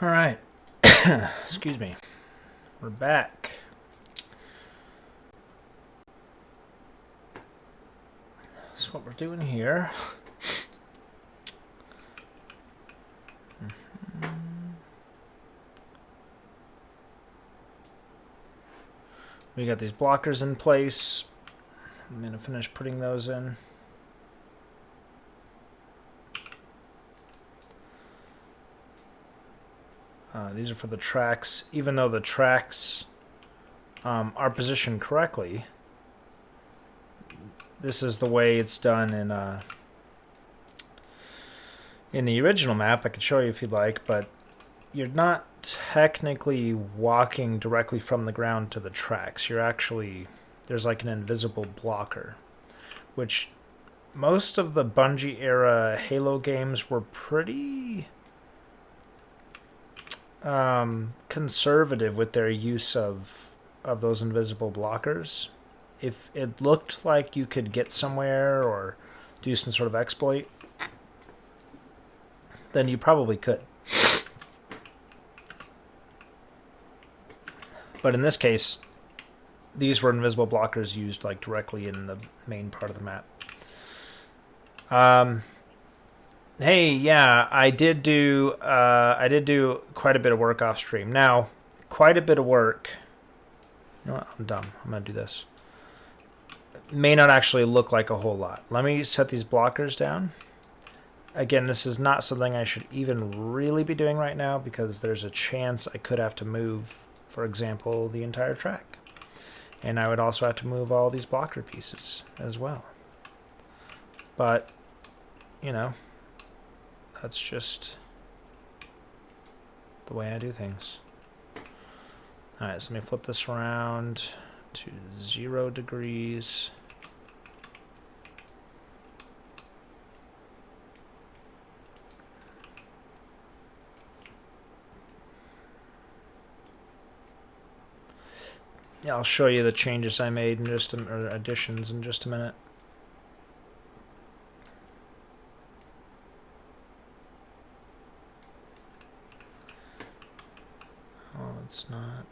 All right. Excuse me. We're back. That's what we're doing here. We got these blockers in place. I'm going to finish putting those in. These are for the tracks. Even though the tracks are positioned correctly, this is the way it's done in the original map. I could show you if you'd like, but you're not technically walking directly from the ground to the tracks. You're actually, there's like an invisible blocker, which most of the Bungie era Halo games were pretty conservative with their use of those invisible blockers. If it looked like you could get somewhere or do some sort of exploit, then you probably could. But in this case, these were invisible blockers used like directly in the main part of the map. Hey, yeah, I did do quite a bit of work off stream. Now, quite a bit of work. You know what? I'm dumb. I'm gonna do this. It may not actually look like a whole lot. Let me set these blockers down. Again, this is not something I should even really be doing right now because there's a chance I could have to move, for example, the entire track. And I would also have to move all these blocker pieces as well. But, you know, that's just the way I do things. Alright, so let me flip this around to 0 degrees. Yeah, I'll show you the changes I made in just or additions in just a minute. Oh, it's not.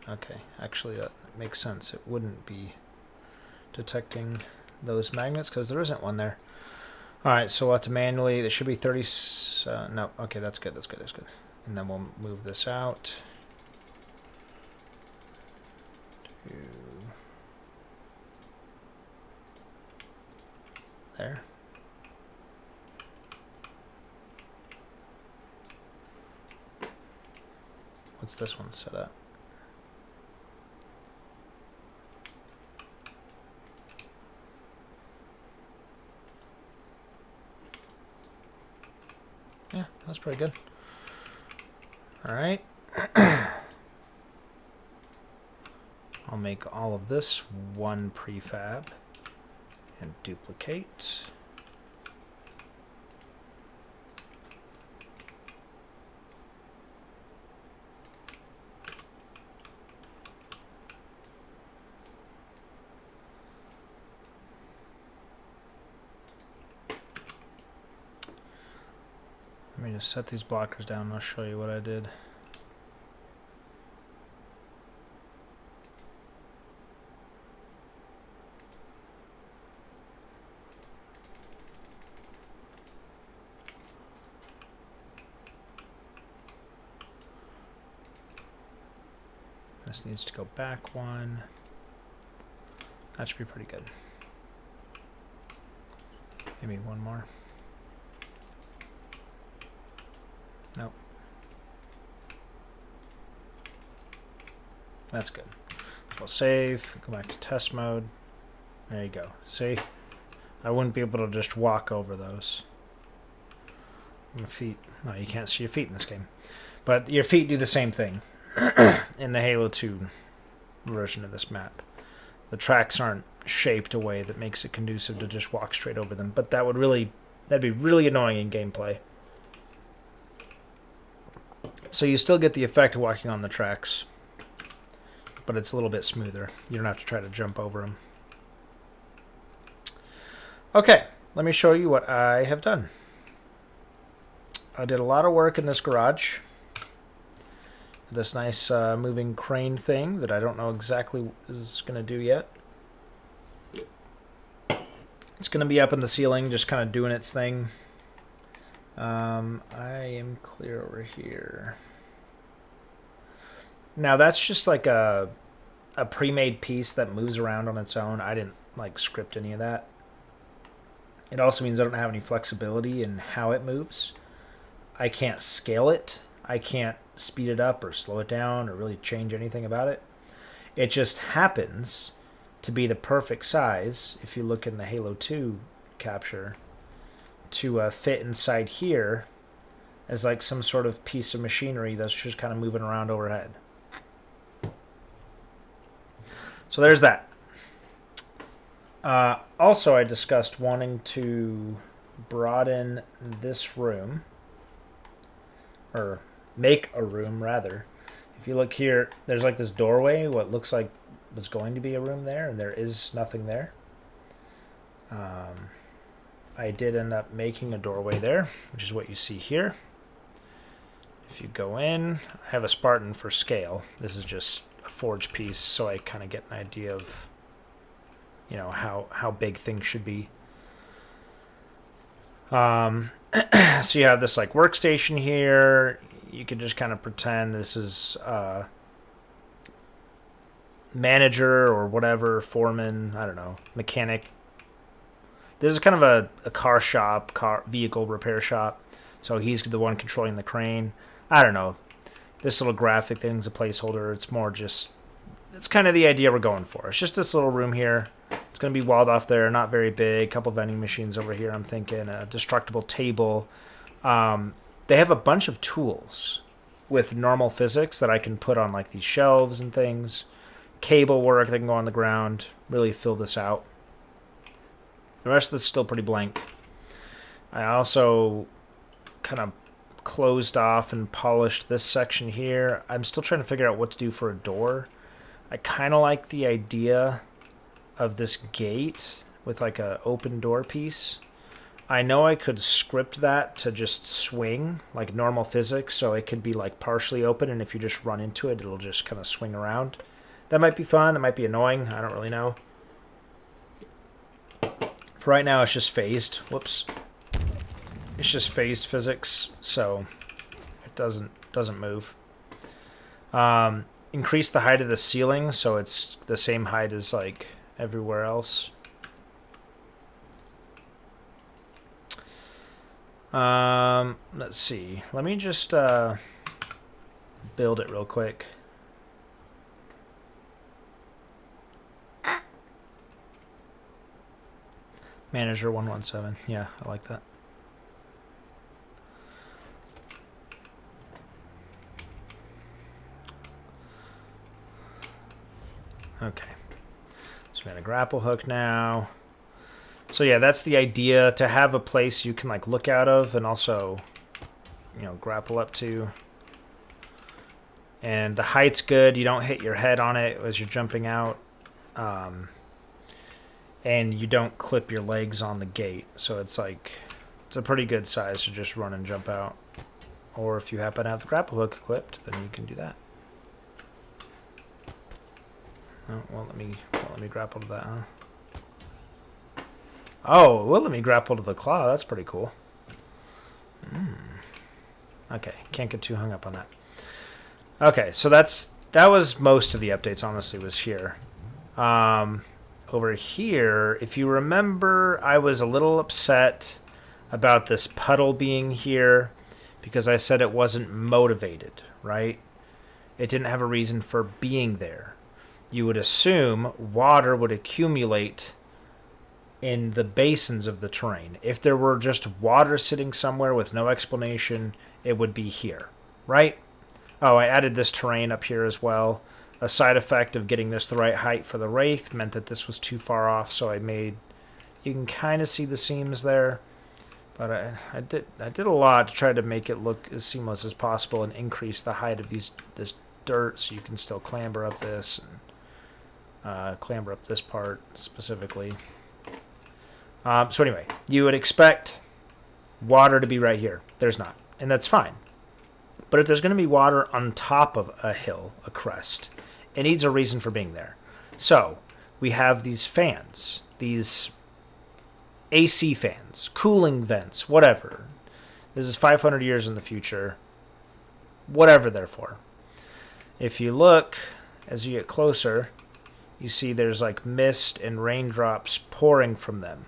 Okay, actually that makes sense. It wouldn't be detecting those magnets because there isn't one there. All right, so we'll have to manually. There should be 30. No, okay, that's good. That's good. That's good. And then we'll move this out. There. What's this one set up? Yeah, that's pretty good. All right. I'll make all of this one prefab and duplicate. Let me just set these blockers down and I'll show you what I did. This needs to go back one. That should be pretty good. Maybe one more. Nope. That's good. So we'll save, go back to test mode. There you go. See? I wouldn't be able to just walk over those. My feet. No, you can't see your feet in this game. But your feet do the same thing in the Halo 2 version of this map. The tracks aren't shaped a way that makes it conducive to just walk straight over them. But that'd be really annoying in gameplay. So you still get the effect of walking on the tracks, but it's a little bit smoother. You don't have to try to jump over them. Okay, let me show you what I have done. I did a lot of work in this garage. this nice moving crane thing that I don't know exactly what is going to do yet. It's going to be up in the ceiling, just kind of doing its thing. I am clear over here. Now that's just like a pre-made piece that moves around on its own. I didn't like script any of that. It also means I don't have any flexibility in how it moves. I can't scale it. I can't speed it up or slow it down or really change anything about it. It just happens to be the perfect size, if you look in the Halo 2 capture, to fit inside here as like some sort of piece of machinery that's just kind of moving around overhead. So there's that. Also, I discussed wanting to broaden this room, or make a room rather. If you look here, there's like this doorway, what looks like was going to be a room there, and there is nothing there. I did end up making a doorway there, which is what you see here. If you go in, I have a Spartan for scale. This is just a forged piece, so I kind of get an idea of, you know, how big things should be. So you have this like workstation here. You can just kind of pretend this is manager or whatever, foreman, I don't know, mechanic. This is kind of a car shop, vehicle repair shop. So he's the one controlling the crane. I don't know. This little graphic thing's a placeholder. It's more just, it's kind of the idea we're going for. It's just this little room here. It's going to be walled off there, not very big. A couple vending machines over here, I'm thinking. A destructible table. They have a bunch of tools with normal physics that I can put on like these shelves and things. Cable work that can go on the ground. Really fill this out. The rest of this is still pretty blank. I also kind of closed off and polished this section here. I'm still trying to figure out what to do for a door. I kind of like the idea of this gate with like a open door piece. I know I could script that to just swing like normal physics, so it could be like partially open, and if you just run into it, it'll just kind of swing around. That might be fun. That might be annoying. I don't really know. For right now, it's just phased. Whoops. It's just phased physics, so it doesn't move. Increase the height of the ceiling so it's the same height as like everywhere else. Let's see. Let me just build it real quick. Manager 117. Yeah, I like that. Okay. So we got a grapple hook now. So yeah, that's the idea, to have a place you can like look out of and also, you know, grapple up to. And the height's good. You don't hit your head on it as you're jumping out. And you don't clip your legs on the gate. So it's like, it's a pretty good size to just run and jump out. Or if you happen to have the grapple hook equipped, then you can do that. Oh, well, let me grapple to that, huh? Oh, well, let me grapple to the claw. That's pretty cool. Okay, can't get too hung up on that. Okay, so that was most of the updates, honestly, was here. Over here, if you remember, I was a little upset about this puddle being here because I said it wasn't motivated, right? It didn't have a reason for being there. You would assume water would accumulate in the basins of the terrain. If there were just water sitting somewhere with no explanation, it would be here, right? Oh, I added this terrain up here as well. A side effect of getting this the right height for the Wraith meant that this was too far off, so I made... You can kind of see the seams there, but I did a lot to try to make it look as seamless as possible and increase the height of this dirt so you can still clamber up this and clamber up this part specifically. So anyway, you would expect water to be right here. There's not, and that's fine. But if there's going to be water on top of a hill, a crest, it needs a reason for being there. So we have these fans, these AC fans, cooling vents, whatever. This is 500 years in the future, whatever they're for. If you look, as you get closer, you see there's like mist and raindrops pouring from them.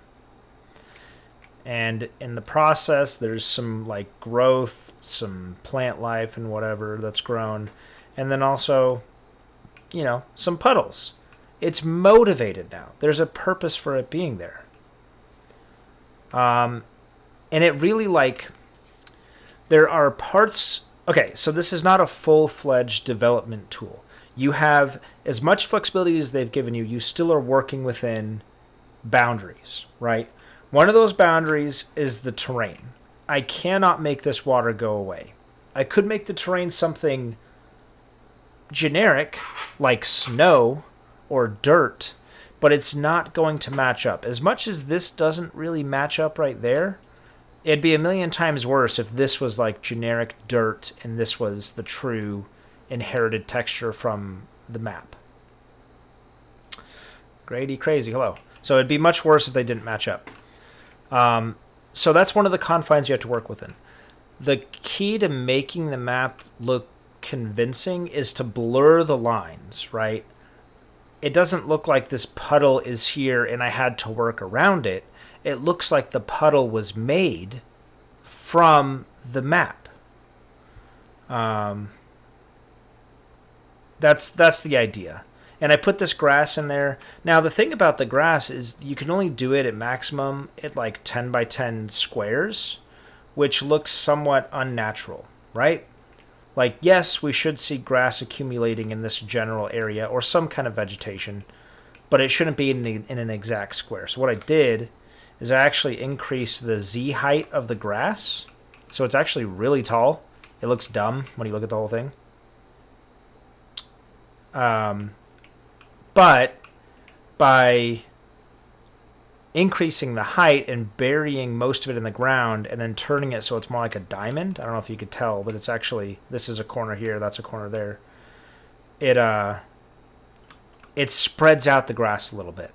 And in the process, there's some like growth, some plant life and whatever that's grown. And then also, you know, some puddles. It's motivated now. There's a purpose for it being there. And it really like, there are parts. Okay, so this is not a full-fledged development tool. You have as much flexibility as they've given you. You still are working within boundaries, right? One of those boundaries is the terrain. I cannot make this water go away. I could make the terrain something generic, like snow or dirt, but it's not going to match up. As much as this doesn't really match up right there, it'd be a million times worse if this was like generic dirt and this was the true inherited texture from the map. Grady crazy, hello. So it'd be much worse if they didn't match up. So that's one of the confines you have to work within. The key to making the map look convincing is to blur the lines, right? It doesn't look like this puddle is here and I had to work around it. It looks like the puddle was made from the map. That's the idea. And I put this grass in there. Now, the thing about the grass is you can only do it at maximum at like 10 by 10 squares, which looks somewhat unnatural, right? Like, yes, we should see grass accumulating in this general area or some kind of vegetation, but it shouldn't be in an exact square. So what I did is I actually increased the Z height of the grass. So it's actually really tall. It looks dumb when you look at the whole thing. But by increasing the height and burying most of it in the ground and then turning it so it's more like a diamond, I don't know if you could tell, but it's actually, this is a corner here, that's a corner there. It spreads out the grass a little bit.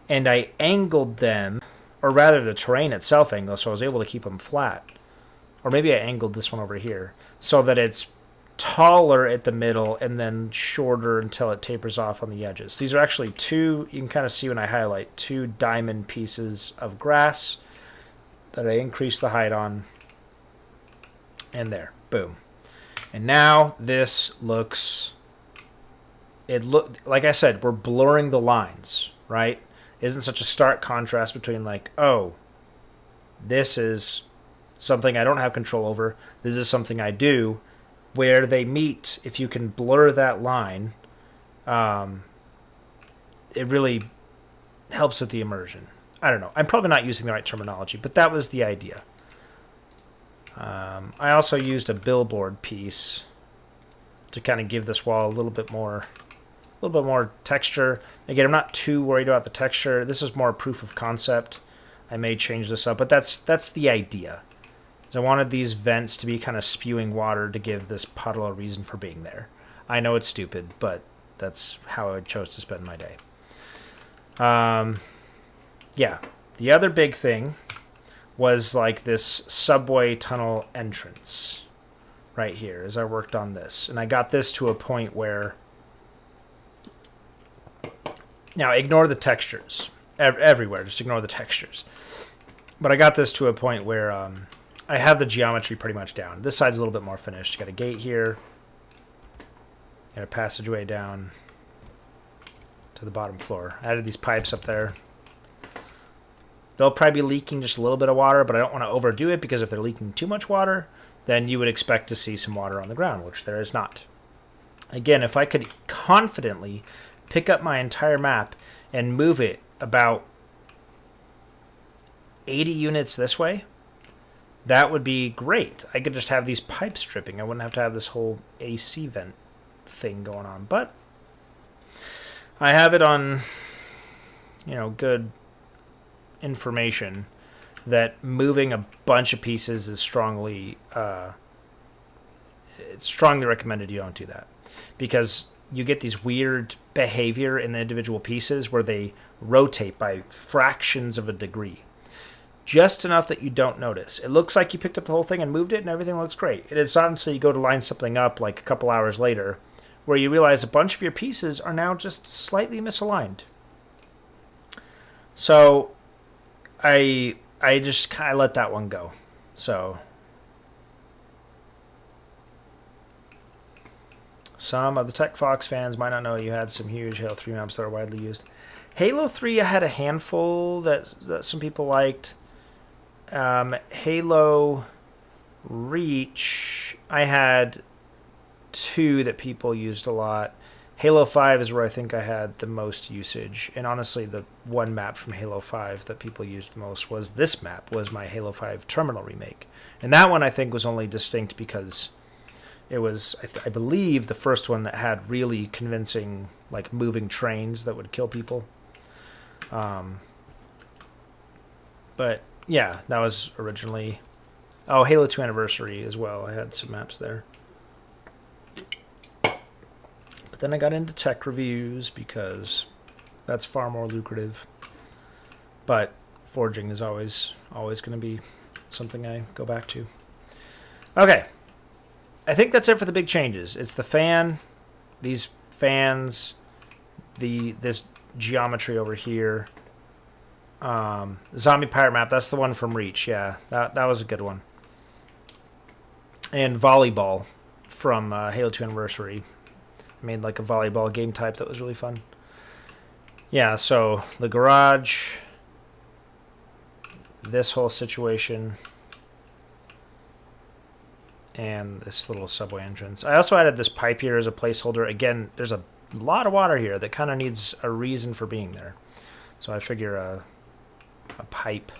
And I angled them, or rather the terrain itself angled, so I was able to keep them flat. Or maybe I angled this one over here so that it's taller at the middle and then shorter until it tapers off on the edges. These are actually two, you can kind of see when I highlight, two diamond pieces of grass that I increased the height on. And there, boom. And now this looks, like I said, we're blurring the lines, right? Isn't such a stark contrast between like, oh, this is something I don't have control over. This is something I do. Where they meet, if you can blur that line, it really helps with the immersion. I don't know. I'm probably not using the right terminology, but that was the idea. I also used a billboard piece to kind of give this wall a little bit more texture. Again, I'm not too worried about the texture. This is more proof of concept. I may change this up, but that's the idea. So I wanted these vents to be kind of spewing water to give this puddle a reason for being there. I know it's stupid, but that's how I chose to spend my day. Yeah, the other big thing was like this subway tunnel entrance right here as I worked on this. And I got this to a point where... Now, ignore the textures. Everywhere, just ignore the textures. But I got this to a point where... I have the geometry pretty much down. This side's a little bit more finished. Got a gate here. Got a passageway down to the bottom floor. I added these pipes up there. They'll probably be leaking just a little bit of water, but I don't want to overdo it because if they're leaking too much water, then you would expect to see some water on the ground, which there is not. Again, if I could confidently pick up my entire map and move it about 80 units this way, that would be great. I could just have these pipes dripping. I wouldn't have to have this whole AC vent thing going on. But I have it on, good information that moving a bunch of pieces is strongly it's strongly recommended you don't do that, because you get these weird behavior in the individual pieces where they rotate by fractions of a degree. Just enough that you don't notice. It looks like you picked up the whole thing and moved it and everything looks great. It's not until you go to line something up like a couple hours later where you realize a bunch of your pieces are now just slightly misaligned. So I just kind of let that one go. So some of the TechFox fans might not know you had some huge Halo 3 maps that are widely used. Halo 3, I had a handful that some people liked. Halo Reach, I had 2 that people used a lot. Halo 5 is where I think I had the most usage. And honestly, the one map from Halo 5 that people used the most was this map, was my Halo 5 terminal remake. And that one I think was only distinct because it was, I believe, the first one that had really convincing, like, moving trains that would kill people. But yeah, that was originally... Oh, Halo 2 Anniversary as well. I had some maps there. But then I got into tech reviews because that's far more lucrative. But forging is always going to be something I go back to. Okay. I think that's it for the big changes. It's the fan, these fans, this geometry over here. Zombie Pirate map, that's the one from Reach. Yeah, that was a good one. And volleyball from Halo 2 Anniversary. I made like a volleyball game type that was really fun. Yeah, so the garage, this whole situation, and this little subway entrance. I also added this pipe here as a placeholder. Again, there's a lot of water here that kind of needs a reason for being there. So I figure a pipe.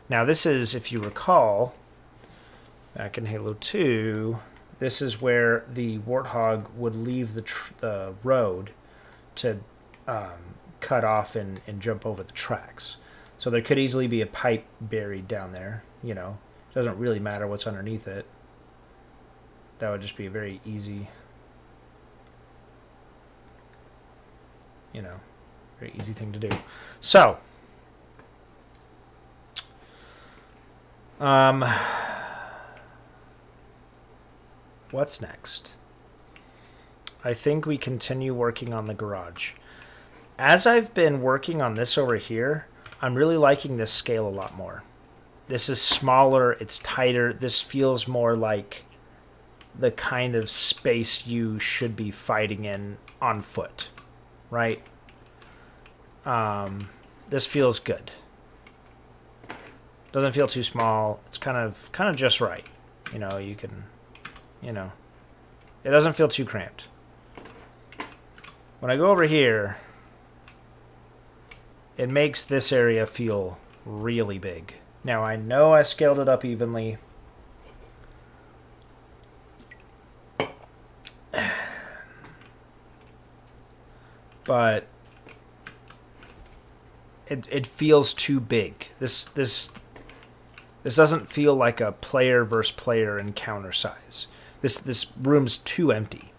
Now this is, if you recall, back in Halo 2, this is where the Warthog would leave the road to cut off and jump over the tracks. So there could easily be a pipe buried down there. You know, it doesn't really matter what's underneath it. That would just be a very easy, very easy thing to do. So, what's next? I think we continue working on the garage. As I've been working on this over here, I'm really liking this scale a lot more. This is smaller, it's tighter. This feels more like the kind of space you should be fighting in on foot, right? This feels good. Doesn't feel too small. It's kind of just right. You can, it doesn't feel too cramped. When I go over here, it makes this area feel really big. Now I know I scaled it up evenly. But it feels too big. This doesn't feel like a player versus player encounter size. This room's too empty,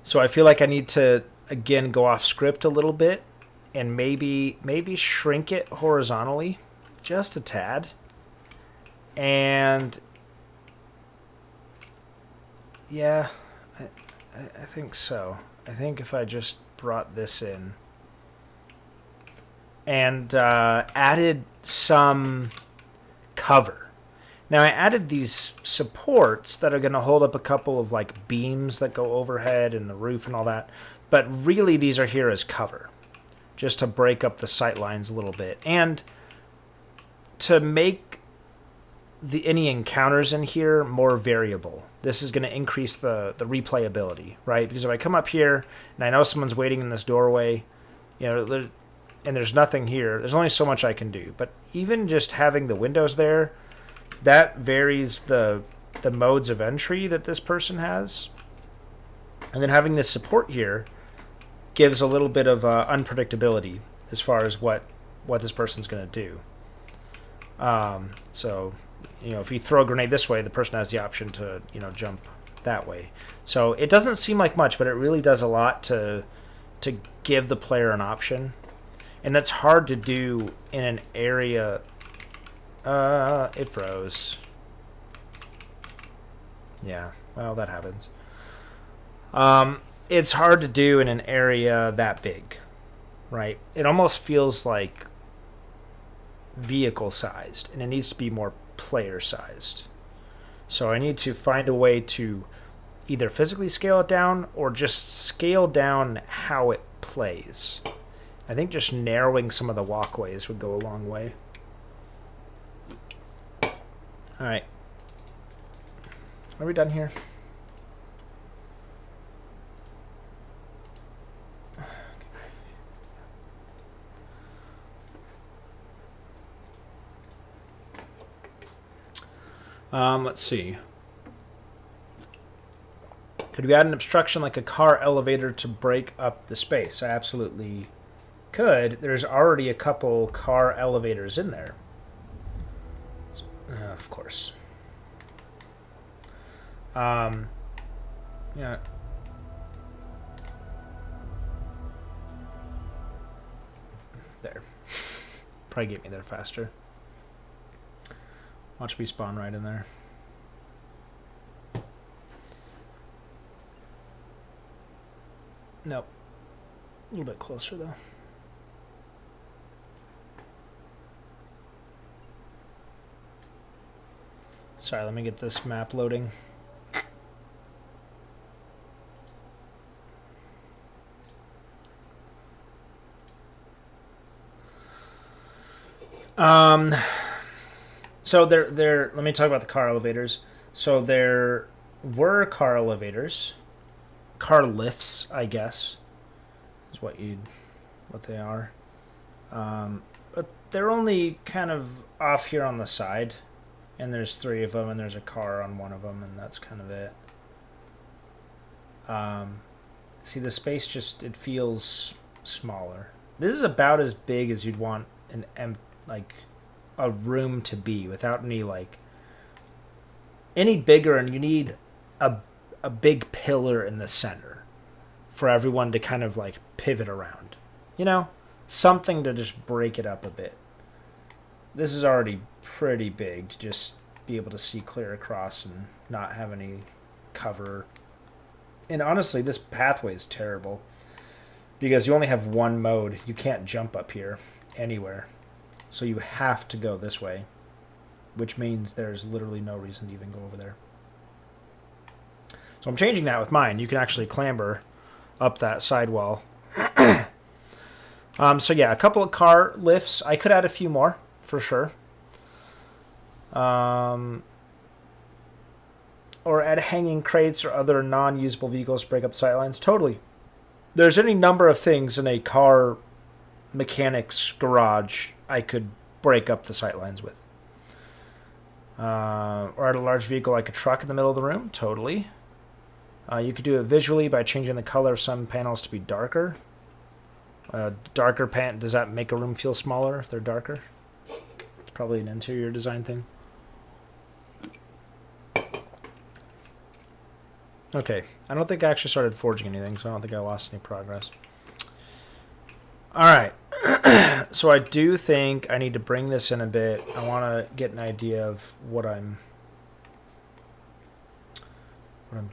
So I feel like I need to again go off script a little bit and maybe shrink it horizontally just a tad. And yeah, I think so. I think if I just brought this in and added some cover. Now I added these supports that are going to hold up a couple of like beams that go overhead and the roof and all that. But really these are here as cover, just to break up the sight lines a little bit and to make any encounters in here more variable. This is going to increase the replayability, right? Because if I come up here and I know someone's waiting in this doorway, and there's nothing here, there's only so much I can do. But even just having the windows there, that varies the modes of entry that this person has. And then having this support here gives a little bit of unpredictability as far as what this person's going to do. So, if you throw a grenade this way, the person has the option to, jump that way. So it doesn't seem like much, but it really does a lot to give the player an option. And that's hard to do in an area. It froze. Yeah, well, that happens. It's hard to do in an area that big, right? It almost feels like vehicle-sized, and it needs to be more player-sized. So I need to find a way to either physically scale it down or just scale down how it plays. I think just narrowing some of the walkways would go a long way. All right. Are we done here? Let's see. Could we add an obstruction like a car elevator to break up the space? I absolutely could. There's already a couple car elevators in there. Of course. Yeah. There. Probably get me there faster. Watch me spawn right in there. Nope. A little bit closer, though. Sorry, let me get this map loading. So let me talk about the car elevators. So there were car elevators, car lifts, I guess, is what they are. But they're only kind of off here on the side, and there's 3 of them, and there's a car on one of them, and that's kind of it. See, the space it feels smaller. This is about as big as you'd want a room to be without any bigger, and you need a big pillar in the center for everyone to kind of pivot around. Something to just break it up a bit. This is already pretty big to just be able to see clear across and not have any cover. And honestly, this pathway is terrible because you only have one mode. You can't jump up here anywhere. So you have to go this way, which means there's literally no reason to even go over there. So I'm changing that with mine. You can actually clamber up that sidewall. So yeah, a couple of car lifts. I could add a few more, for sure. Or add hanging crates or other non-usable vehicles to break up the sightlines. Totally. There's any number of things in a car mechanic's garage I could break up the sightlines with. Or add a large vehicle like a truck in the middle of the room. Totally. You could do it visually by changing the color of some panels to be darker. Darker does that make a room feel smaller if they're darker? It's probably an interior design thing. Okay, I don't think I actually started forging anything, so I don't think I lost any progress. Alright, so I do think I need to bring this in a bit. I want to get an idea of what I'm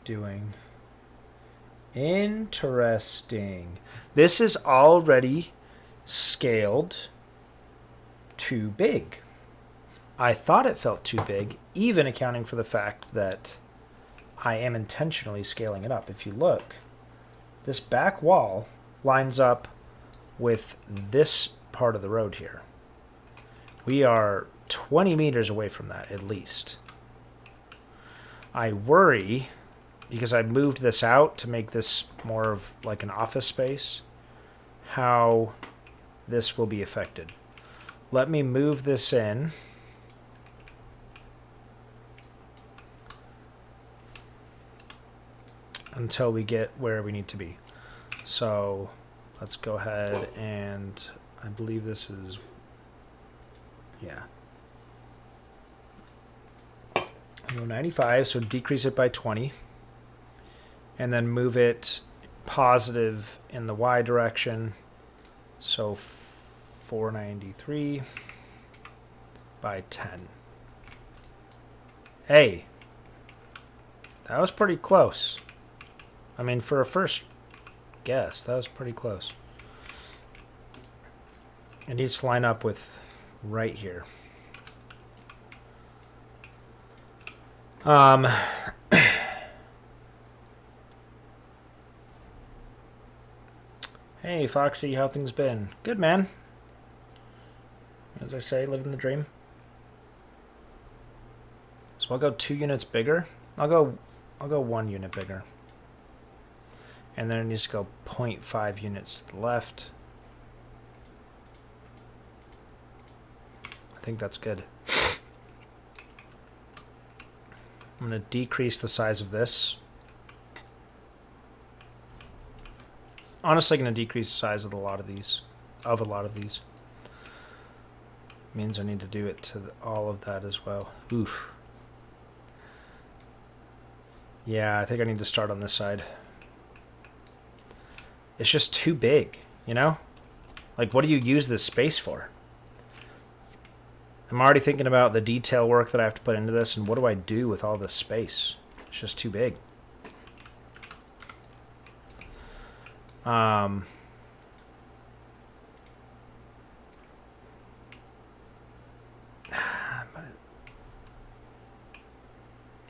doing. Interesting. This is already scaled too big. I thought it felt too big, even accounting for the fact that I am intentionally scaling it up. If you look, this back wall lines up with this part of the road here. We are 20 meters away from that, at least. I worry, because I moved this out to make this more of like an office space, how this will be affected. Let me move this in. Until we get where we need to be. So let's go ahead and I believe this is, yeah. Go 95, so decrease it by 20. And then move it positive in the Y direction. So 493 by 10. Hey, that was pretty close. I mean, for a first guess, that was pretty close. It needs to line up with right here. Hey, Foxy, how things been? Good, man. As I say, living the dream. So I'll go 2 units bigger. I'll go 1 unit bigger. And then it needs to go 0.5 units to the left. I think that's good. I'm going to decrease the size of this. Honestly, going to decrease the size of a lot of these. Means I need to do it to all of that as well. Oof. Yeah, I think I need to start on this side. It's just too big, you know? Like, what do you use this space for? I'm already thinking about the detail work that I have to put into this, and what do I do with all this space? It's just too big. But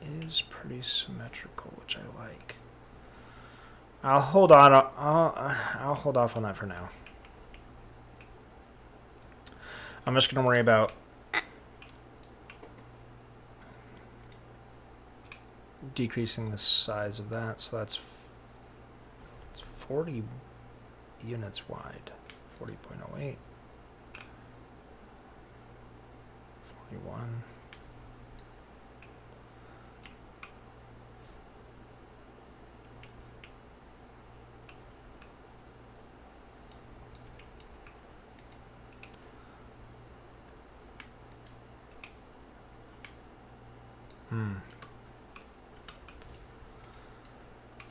it is pretty symmetrical, which I like. I'll hold on. I'll hold off on that for now. I'm just going to worry about decreasing the size of that. So that's 40 units wide. 40.08. 41.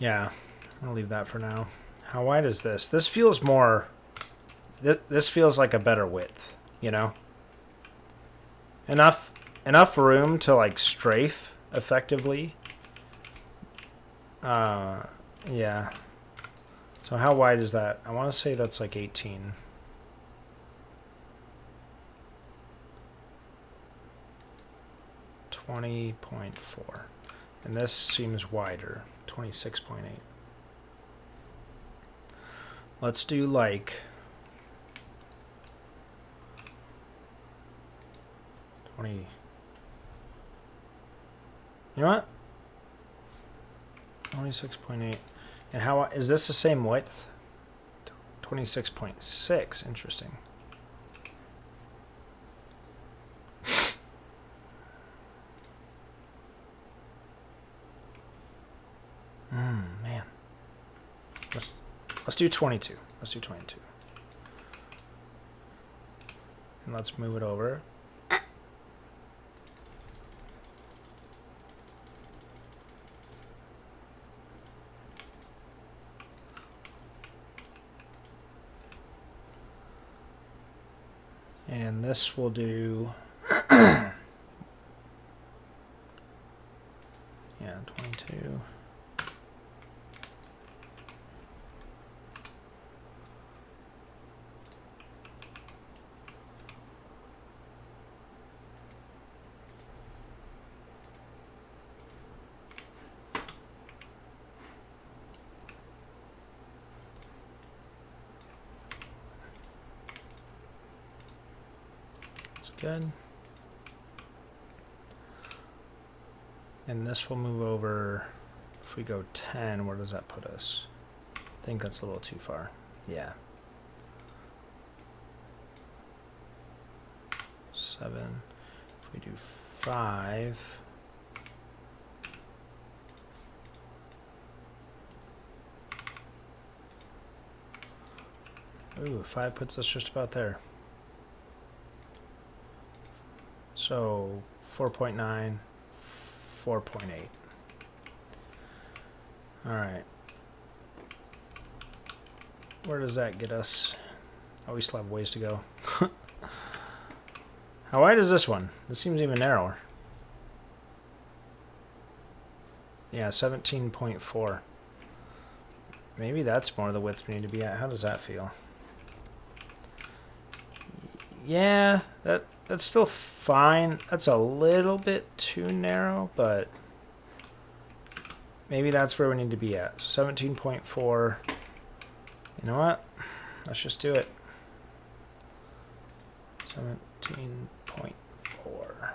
Yeah, I'll leave that for now. How wide is this? This feels more... This feels like a better width, you know? Enough room to, like, strafe effectively. Yeah. So how wide is that? I want to say that's like 18. .4. And this seems wider. 26.8. Let's do like 20. You know what? 26.8. And how is this the same width? 26.6. Interesting. Man. Let's do 22. Let's do 22. And let's move it over. And this will do... yeah, 22. Good. And this will move over. If we go 10, where does that put us? I think that's a little too far. Yeah. 7. If we do 5. Ooh, 5 puts us just about there. So 4.9, 4.8. All right. Where does that get us? Oh, we still have ways to go. How wide is this one? This seems even narrower. Yeah, 17.4. Maybe that's more the width we need to be at. How does that feel? Yeah, that's still fine. That's a little bit too narrow, but maybe that's where we need to be at. 17.4. You know what? Let's just do it. 17.4.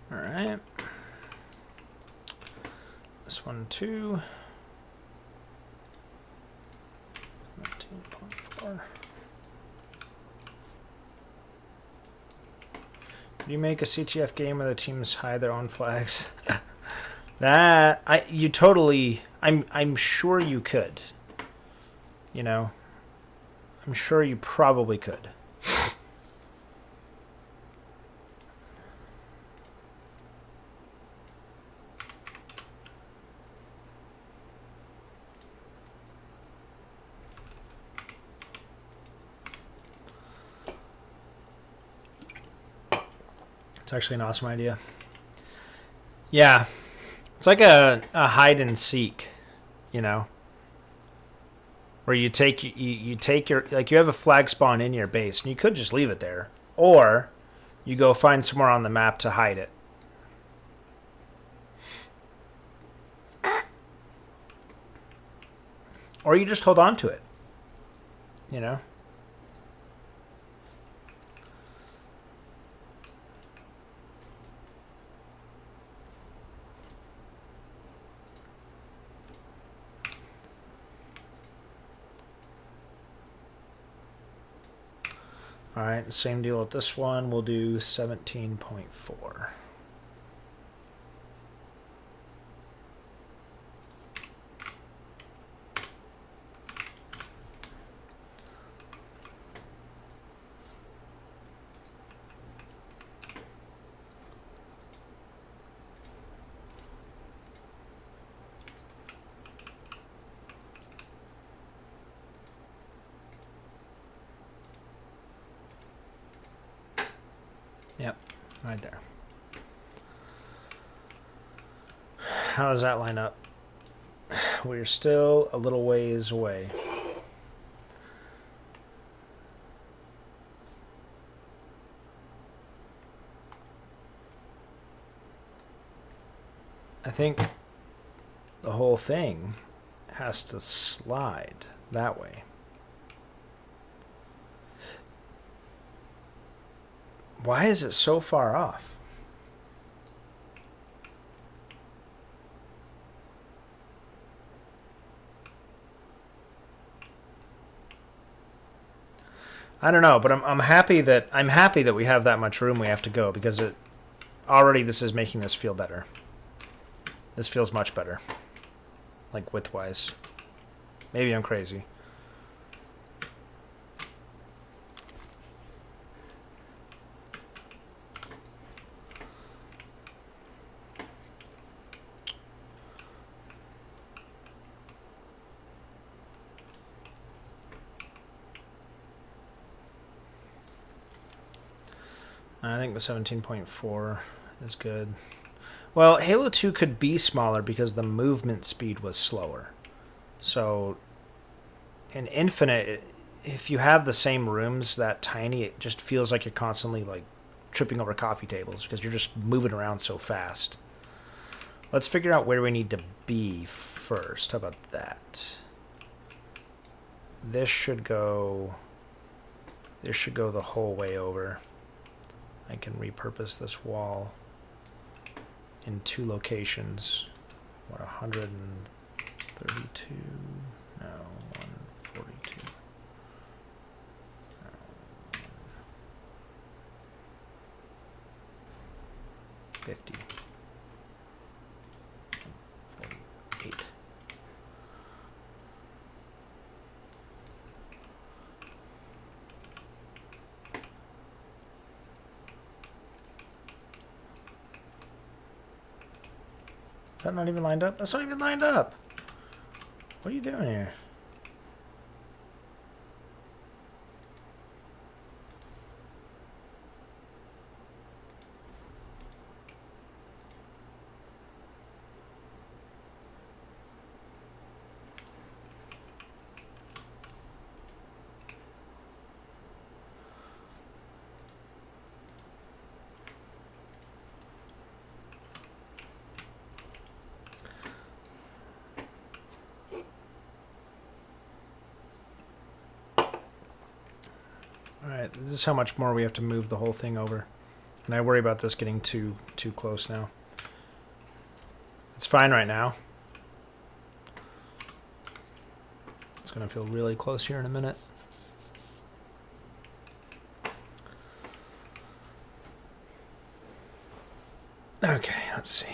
All right. This one too. 17.4. Could you make a CTF game where the teams hide their own flags? I'm sure you could. You know, I'm sure you probably could. It's actually an awesome idea. Yeah. It's like a hide and seek, you know, where you take your, like, you have a flag spawn in your base and you could just leave it there, or you go find somewhere on the map to hide it. Or you just hold on to it, you know. All right, same deal with this one. We'll do 17.4. Yep, right there. How does that line up? We're still a little ways away. I think the whole thing has to slide that way. Why is it so far off? I don't know, but I'm happy that we have that much room we have to go, because this is making this feel better. This feels much better, like width-wise. Maybe I'm crazy. I think the 17.4 is good. Well, Halo 2 could be smaller because the movement speed was slower. So in Infinite, if you have the same rooms that tiny, it just feels like you're constantly like tripping over coffee tables because you're just moving around so fast. Let's figure out where we need to be first. How about that? This should go the whole way over. I can repurpose this wall in 2 locations. What, 132? No, 142. 50. 48. Is that not even lined up? That's not even lined up. What are you doing here? Alright, this is how much more we have to move the whole thing over. And I worry about this getting too close now. It's fine right now. It's going to feel really close here in a minute. Okay, let's see.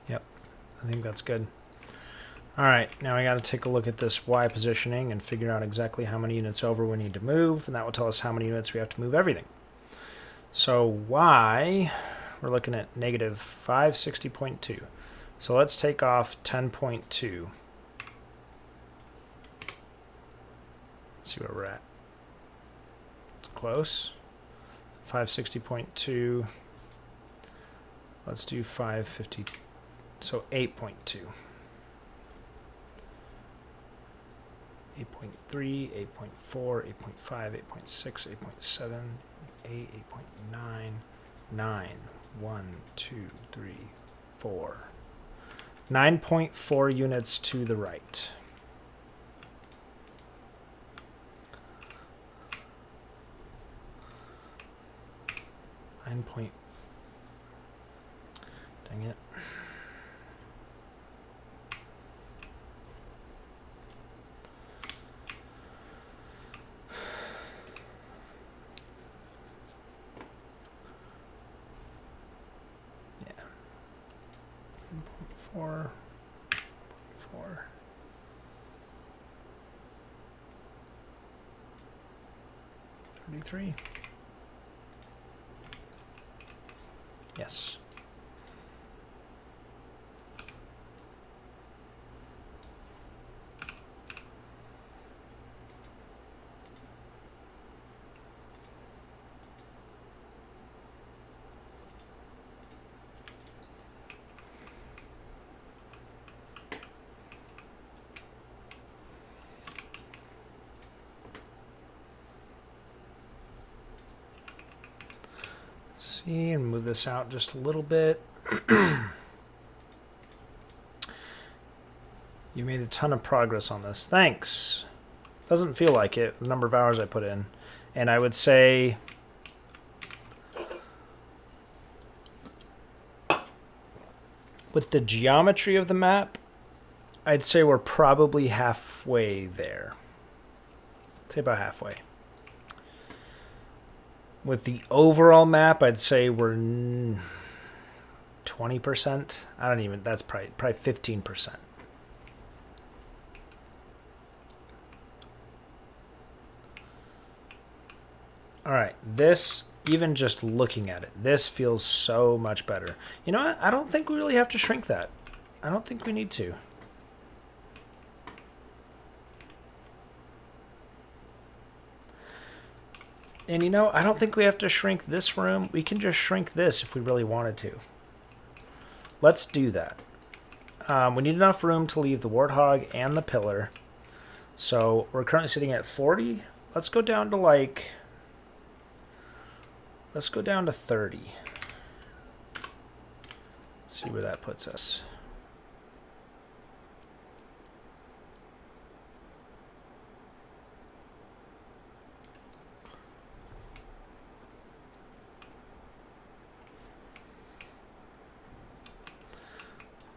Yep, I think that's good. All right, now I got to take a look at this Y positioning and figure out exactly how many units over we need to move, and that will tell us how many units we have to move everything. So Y, we're looking at negative 560.2. So let's take off 10.2. See where we're at. It's close. 560.2. Let's do 550. So 8.2. 8.3, 8.4, 8.5, 8.6, 8.7, 8, 8.9, 9, 1, 2, 3, 4. 9.4 units to the right. Dang it. Yeah. 1.4. 4. $33. Yes. See, and move this out just a little bit. You made a ton of progress on this. Thanks. Doesn't feel like it, the number of hours I put in. And I would say with the geometry of the map, I'd say we're probably halfway there. I'd say about halfway. With the overall map, I'd say we're 20%. I don't even, that's probably 15%. All right, this, even just looking at it, this feels so much better. You know what? I don't think we really have to shrink that. I don't think we need to. And you know, I don't think we have to shrink this room. We can just shrink this if we really wanted to. Let's do that. We need enough room to leave the warthog and the pillar. So we're currently sitting at 40. Let's go down to like... Let's go down to 30. See where that puts us.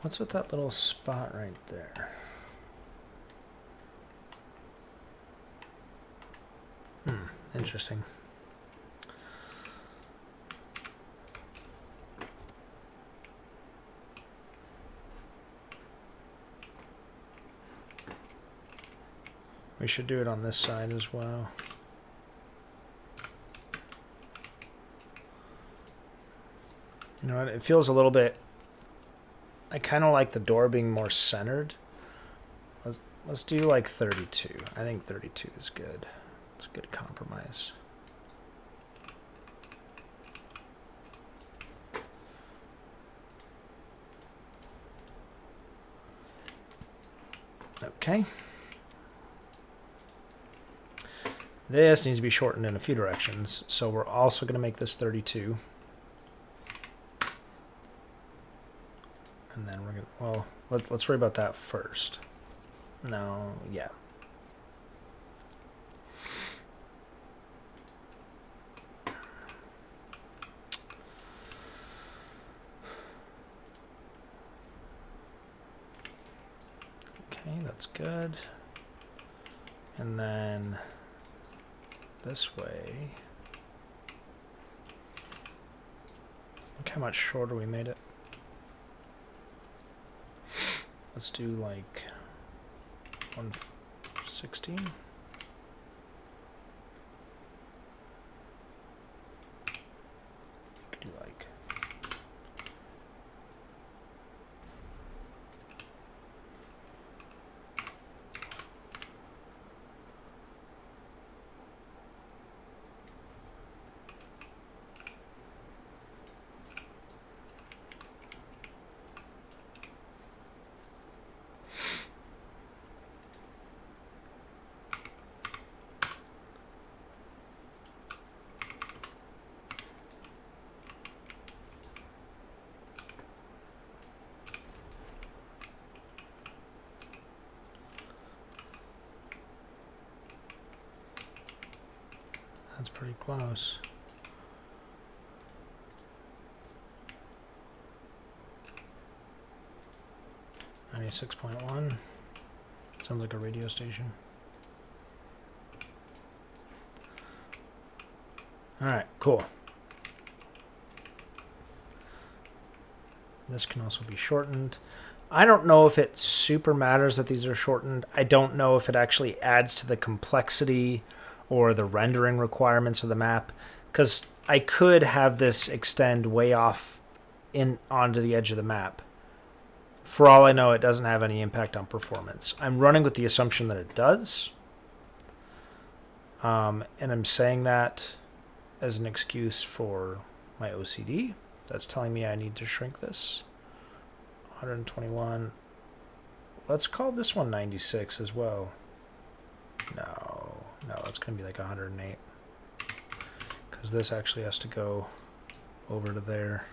What's with that little spot right there? Interesting. We should do it on this side as well. You know what? It feels a little bit... I kind of like the door being more centered. Let's do like 32. I think 32 is good. It's a good compromise. Okay. This needs to be shortened in a few directions, so we're also going to make this 32. And then we're going to, well, let's worry about that first. No, yeah. Okay, that's good. And then this way. Look how much shorter we made it. Let's do like 116. Do like that's pretty close. .1 sounds like a radio station. All right, cool. This can also be shortened. I don't know if it super matters that these are shortened. I don't know if it actually adds to the complexity or the rendering requirements of the map, because I could have this extend way off onto the edge of the map. For all I know, it doesn't have any impact on performance. I'm running with the assumption that it does. And I'm saying that as an excuse for my OCD. That's telling me I need to shrink this. 121. Let's call this one 96 as well. No, that's going to be like 108. Because this actually has to go over to there.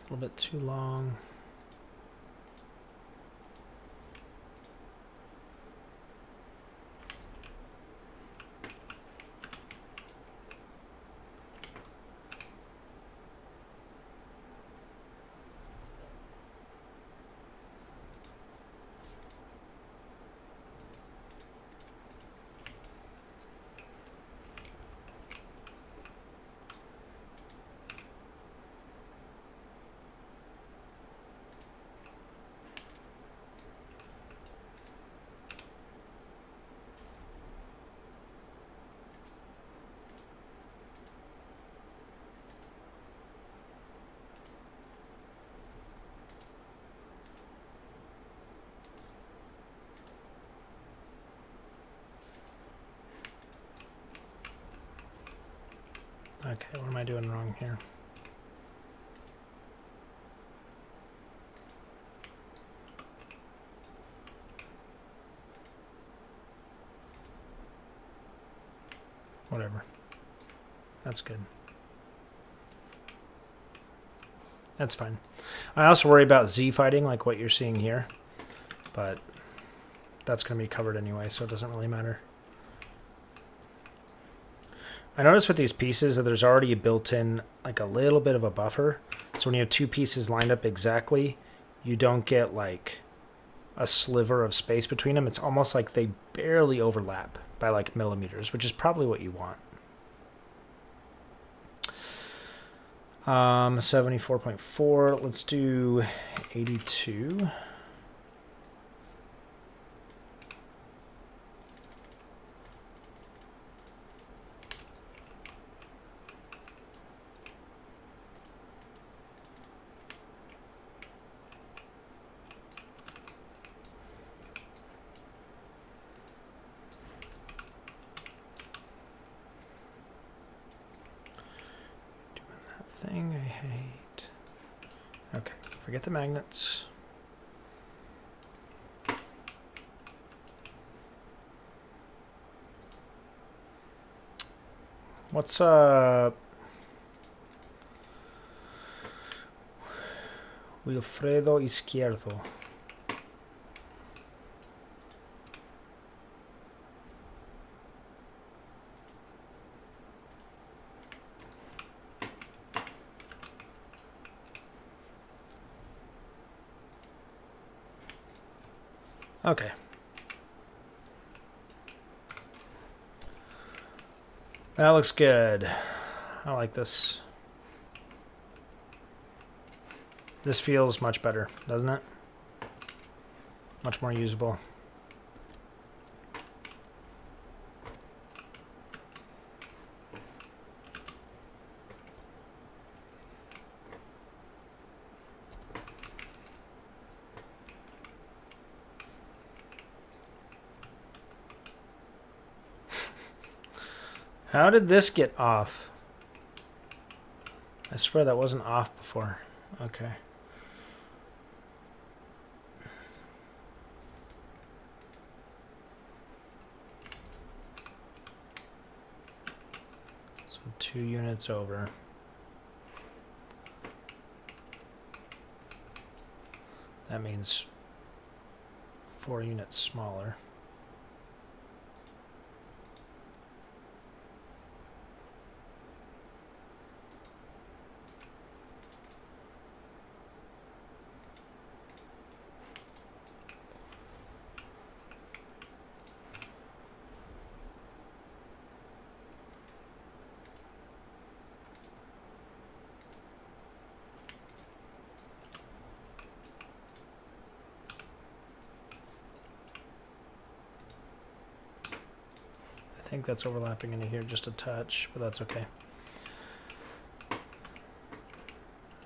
A little bit too long. Okay, what am I doing wrong here? Whatever. That's good. That's fine. I also worry about Z fighting, like what you're seeing here. But that's going to be covered anyway, so it doesn't really matter. I noticed with these pieces that there's already a built-in, like a little bit of a buffer. So when you have two pieces lined up exactly, you don't get like a sliver of space between them. It's almost like they barely overlap by like millimeters, which is probably what you want. 74.4. Let's do 82. Thing I hate. Okay, forget the magnets. What's Wilfredo Izquierdo? Okay. That looks good. I like this. This feels much better, doesn't it? Much more usable. How did this get off? I swear that wasn't off before. Okay. So 2 units over. That means 4 units smaller. I think that's overlapping into here just a touch, but that's okay.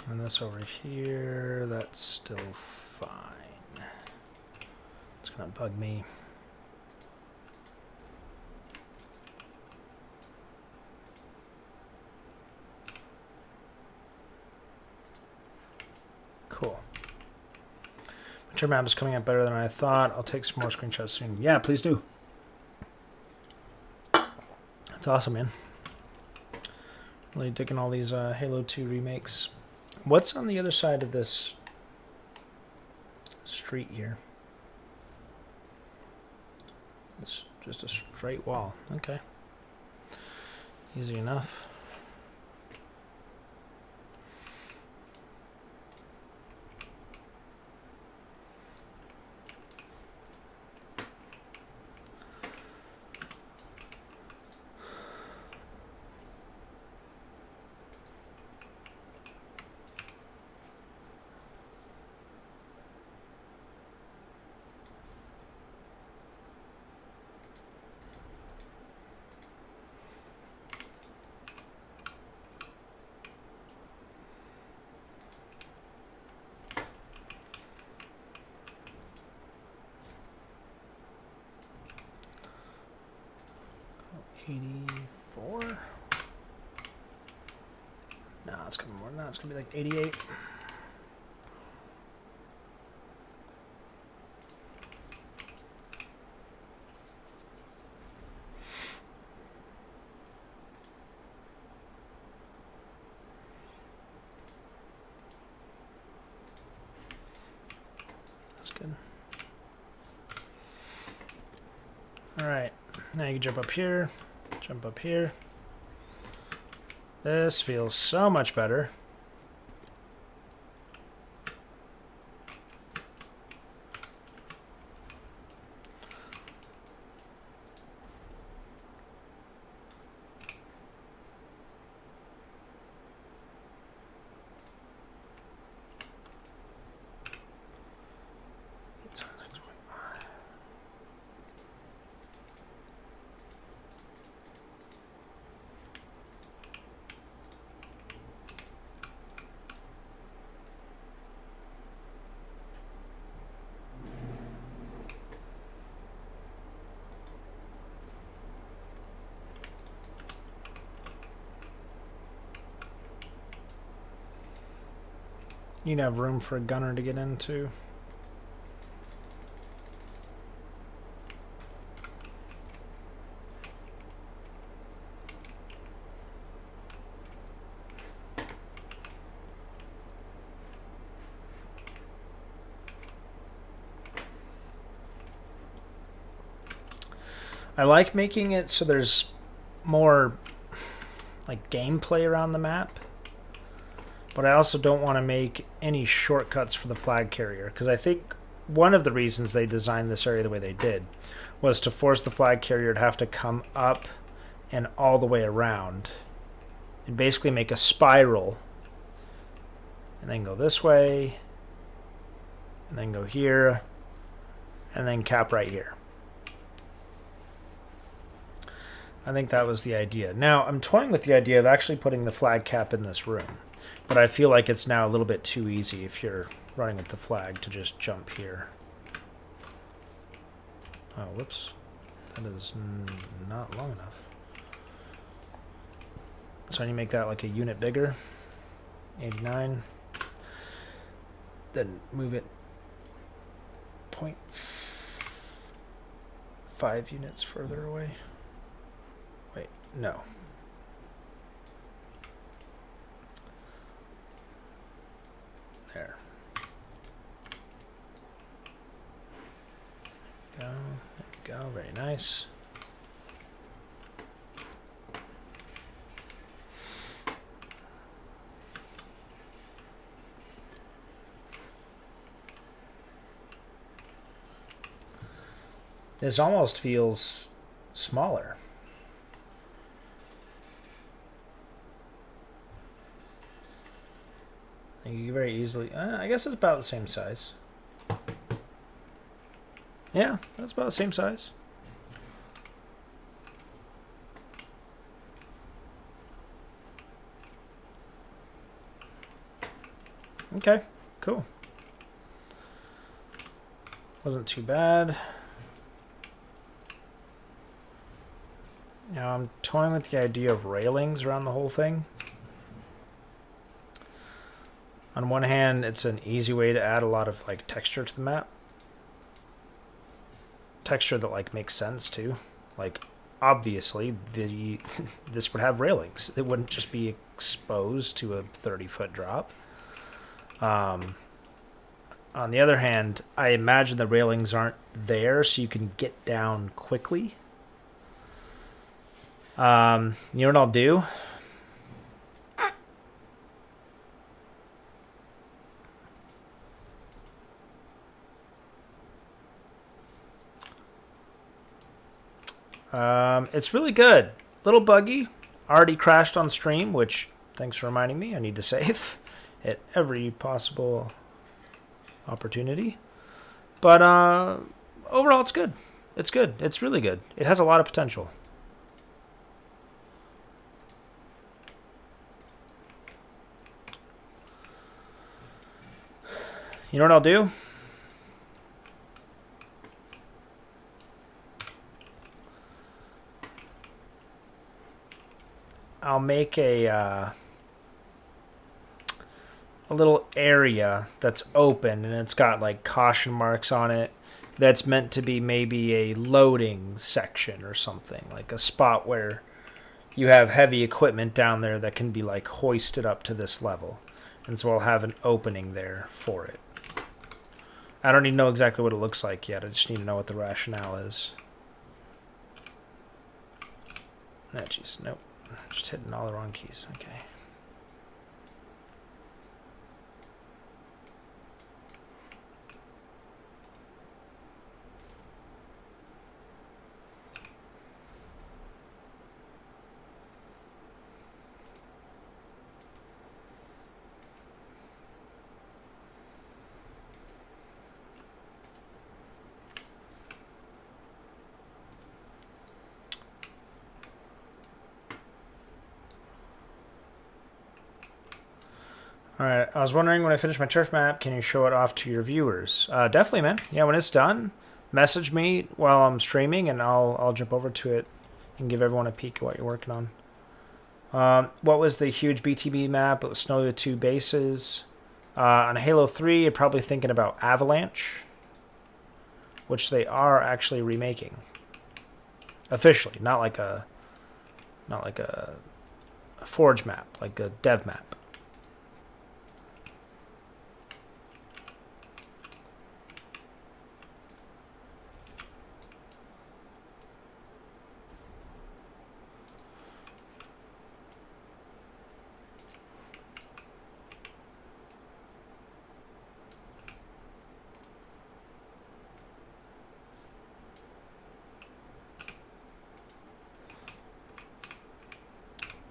And this over here, that's still fine. It's gonna bug me. Cool. Your map is coming out better than I thought. I'll take some more screenshots soon. Yeah, please do. That's awesome, man. Really digging all these Halo 2 remakes. What's on the other side of this street here? It's just a straight wall. Okay. Easy enough. it's gonna be more than that. It's gonna be like 88. That's good. All right, now you can jump up here, jump up here. This feels so much better. You'd have room for a gunner to get into. I like making it so there's more like gameplay around the map, but I also don't want to make any shortcuts for the flag carrier, because I think one of the reasons they designed this area the way they did was to force the flag carrier to have to come up and all the way around and basically make a spiral and then go this way and then go here and then cap right here. I think that was the idea. Now, I'm toying with the idea of actually putting the flag cap in this room, but I feel like it's now a little bit too easy if you're running with the flag to just jump here. Oh, whoops. That is not long enough. So I need to make that like a unit bigger. 89. Then move it 0.5 units further away. Wait, no. There. Go. There we go. Very nice. This almost feels smaller. You can very easily... I guess it's about the same size. Yeah, that's about the same size. Okay, cool. Wasn't too bad. Now I'm toying with the idea of railings around the whole thing. On one hand, it's an easy way to add a lot of like texture to the map. Texture that like makes sense too. Like obviously this would have railings. It wouldn't just be exposed to a 30-foot drop. On the other hand, I imagine the railings aren't there so you can get down quickly. You know what I'll do? It's really good. Little buggy. Already crashed on stream, which, thanks for reminding me, I need to save at every possible opportunity. But overall, it's good. It's good. It's really good. It has a lot of potential. You know what I'll do? I'll make a a little area that's open and it's got like caution marks on it. That's meant to be maybe a loading section or something, like a spot where you have heavy equipment down there that can be like hoisted up to this level. And so I'll have an opening there for it. I don't even know exactly what it looks like yet. I just need to know what the rationale is. Oh, jeez, nope. Just hitting all the wrong keys. Okay. Alright, I was wondering when I finish my turf map, can you show it off to your viewers? Definitely, man. Yeah, when it's done, message me while I'm streaming and I'll jump over to it and give everyone a peek at what you're working on. What was the huge BTB map? It was Snow with 2 bases. On Halo 3, you're probably thinking about Avalanche, which they are actually remaking. Officially, not like a Forge map, like a dev map.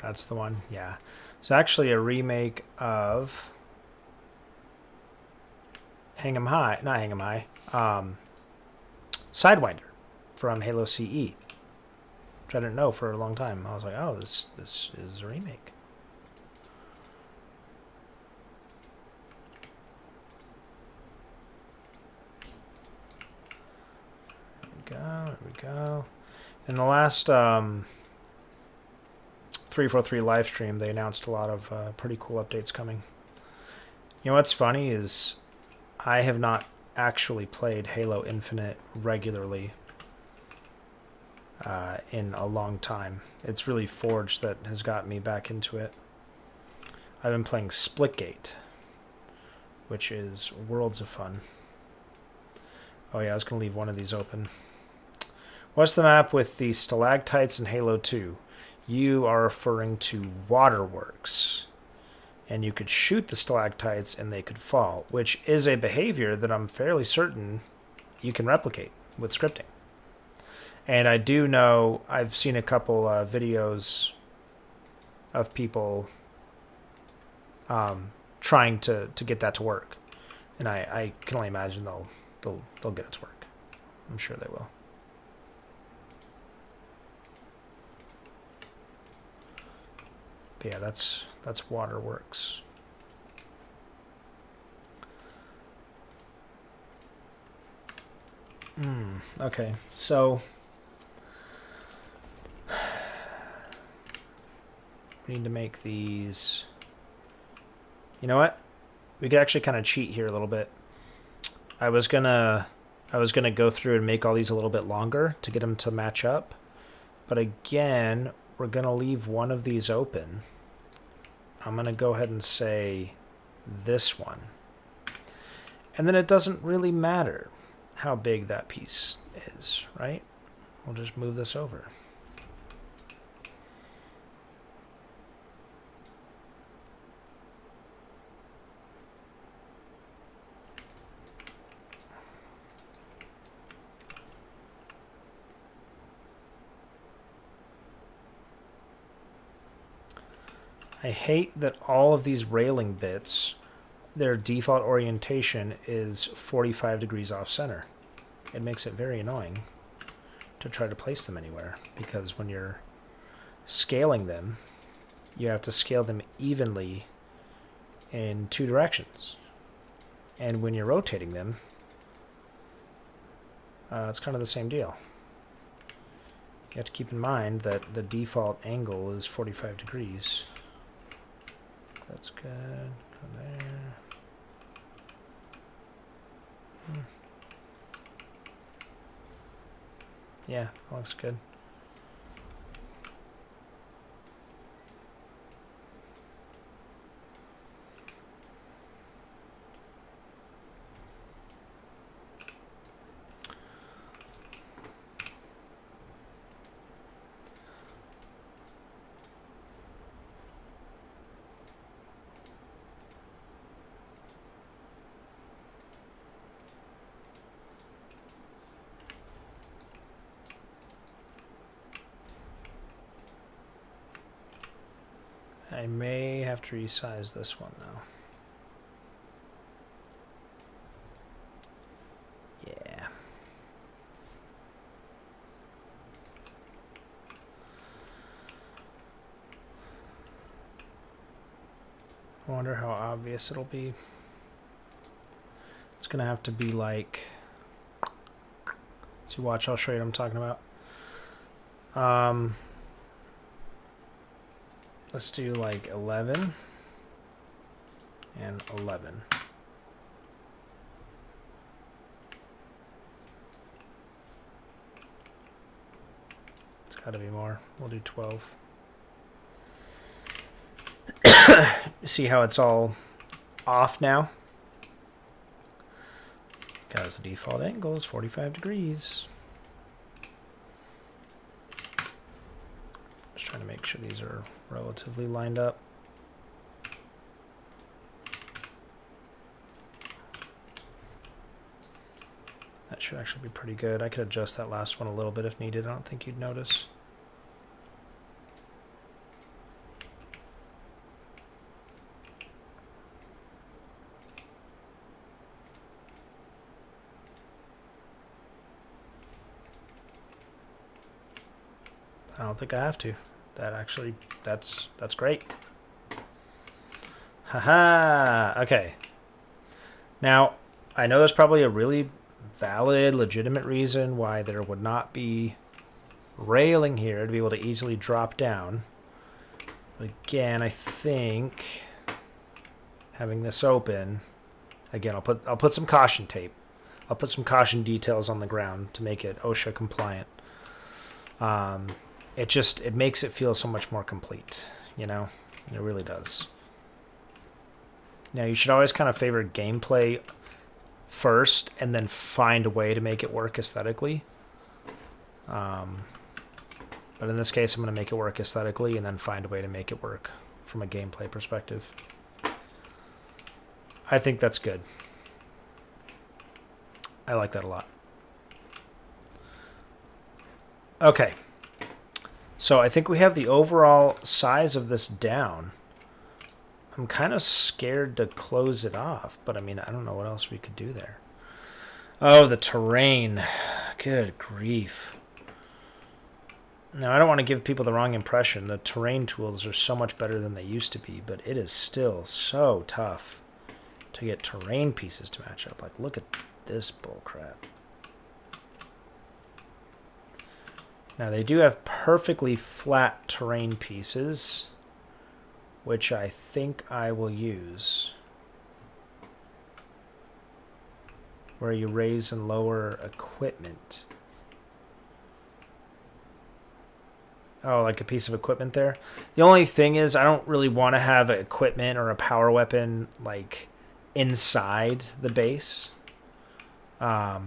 That's the one, yeah. It's actually a remake of Hang 'em High, not Hang 'em High, Sidewinder from Halo CE, which I didn't know for a long time. I was like, oh, this is a remake. There we go. In the last 343 live stream, they announced a lot of pretty cool updates coming. You know what's funny is I have not actually played Halo Infinite regularly in a long time. It's really Forge that has got me back into it. I've been playing Splitgate, which is worlds of fun. Oh yeah, I was going to leave one of these open. What's the map with the stalactites in Halo 2? You are referring to Waterworks. And you could shoot the stalactites and they could fall, which is a behavior that I'm fairly certain you can replicate with scripting. And I do know, I've seen a couple videos of people trying to get that to work. And I can only imagine they'll get it to work. I'm sure they will. But yeah, that's Waterworks. Okay, so we need to make these. You know what? We could actually kind of cheat here a little bit. I was gonna go through and make all these a little bit longer to get them to match up, but again, we're gonna leave one of these open. I'm gonna go ahead and say this one, and then it doesn't really matter how big that piece is, right? We'll just move this over. I hate that all of these railing bits, their default orientation is 45 degrees off center. It makes it very annoying to try to place them anywhere, because when you're scaling them, you have to scale them evenly in 2 directions. And when you're rotating them, it's kind of the same deal. You have to keep in mind that the default angle is 45 degrees. That's good. there. Yeah, looks good. I may have to resize this one though. Yeah. I wonder how obvious it'll be. It's gonna have to be like, so watch, I'll show you what I'm talking about. Let's do like 11 and 11. It's got to be more. We'll do 12. See how it's all off now? Because the default angle is 45 degrees. Just trying to make sure these are relatively lined up. That should actually be pretty good. I could adjust that last one a little bit if needed. I don't think you'd notice. I don't think I have to. That actually, that's great. Haha. Okay. Now, I know there's probably a really valid, legitimate reason why there would not be railing here to be able to easily drop down. But again, I think having this open, again, I'll put some caution tape. I'll put some caution details on the ground to make it OSHA compliant. It makes it feel so much more complete, you know? It really does. Now, you should always kind of favor gameplay first and then find a way to make it work aesthetically. But in this case, I'm going to make it work aesthetically and then find a way to make it work from a gameplay perspective. I think that's good. I like that a lot. Okay. So I think we have the overall size of this down. I'm kind of scared to close it off, but I mean, I don't know what else we could do there. Oh, the terrain. Good grief. Now, I don't want to give people the wrong impression. The terrain tools are so much better than they used to be, but it is still so tough to get terrain pieces to match up. Like, look at this bullcrap. Now, they do have perfectly flat terrain pieces, which I think I will use, where you raise and lower equipment. Oh, like a piece of equipment there. The only thing is I don't really want to have equipment or a power weapon like inside the base. I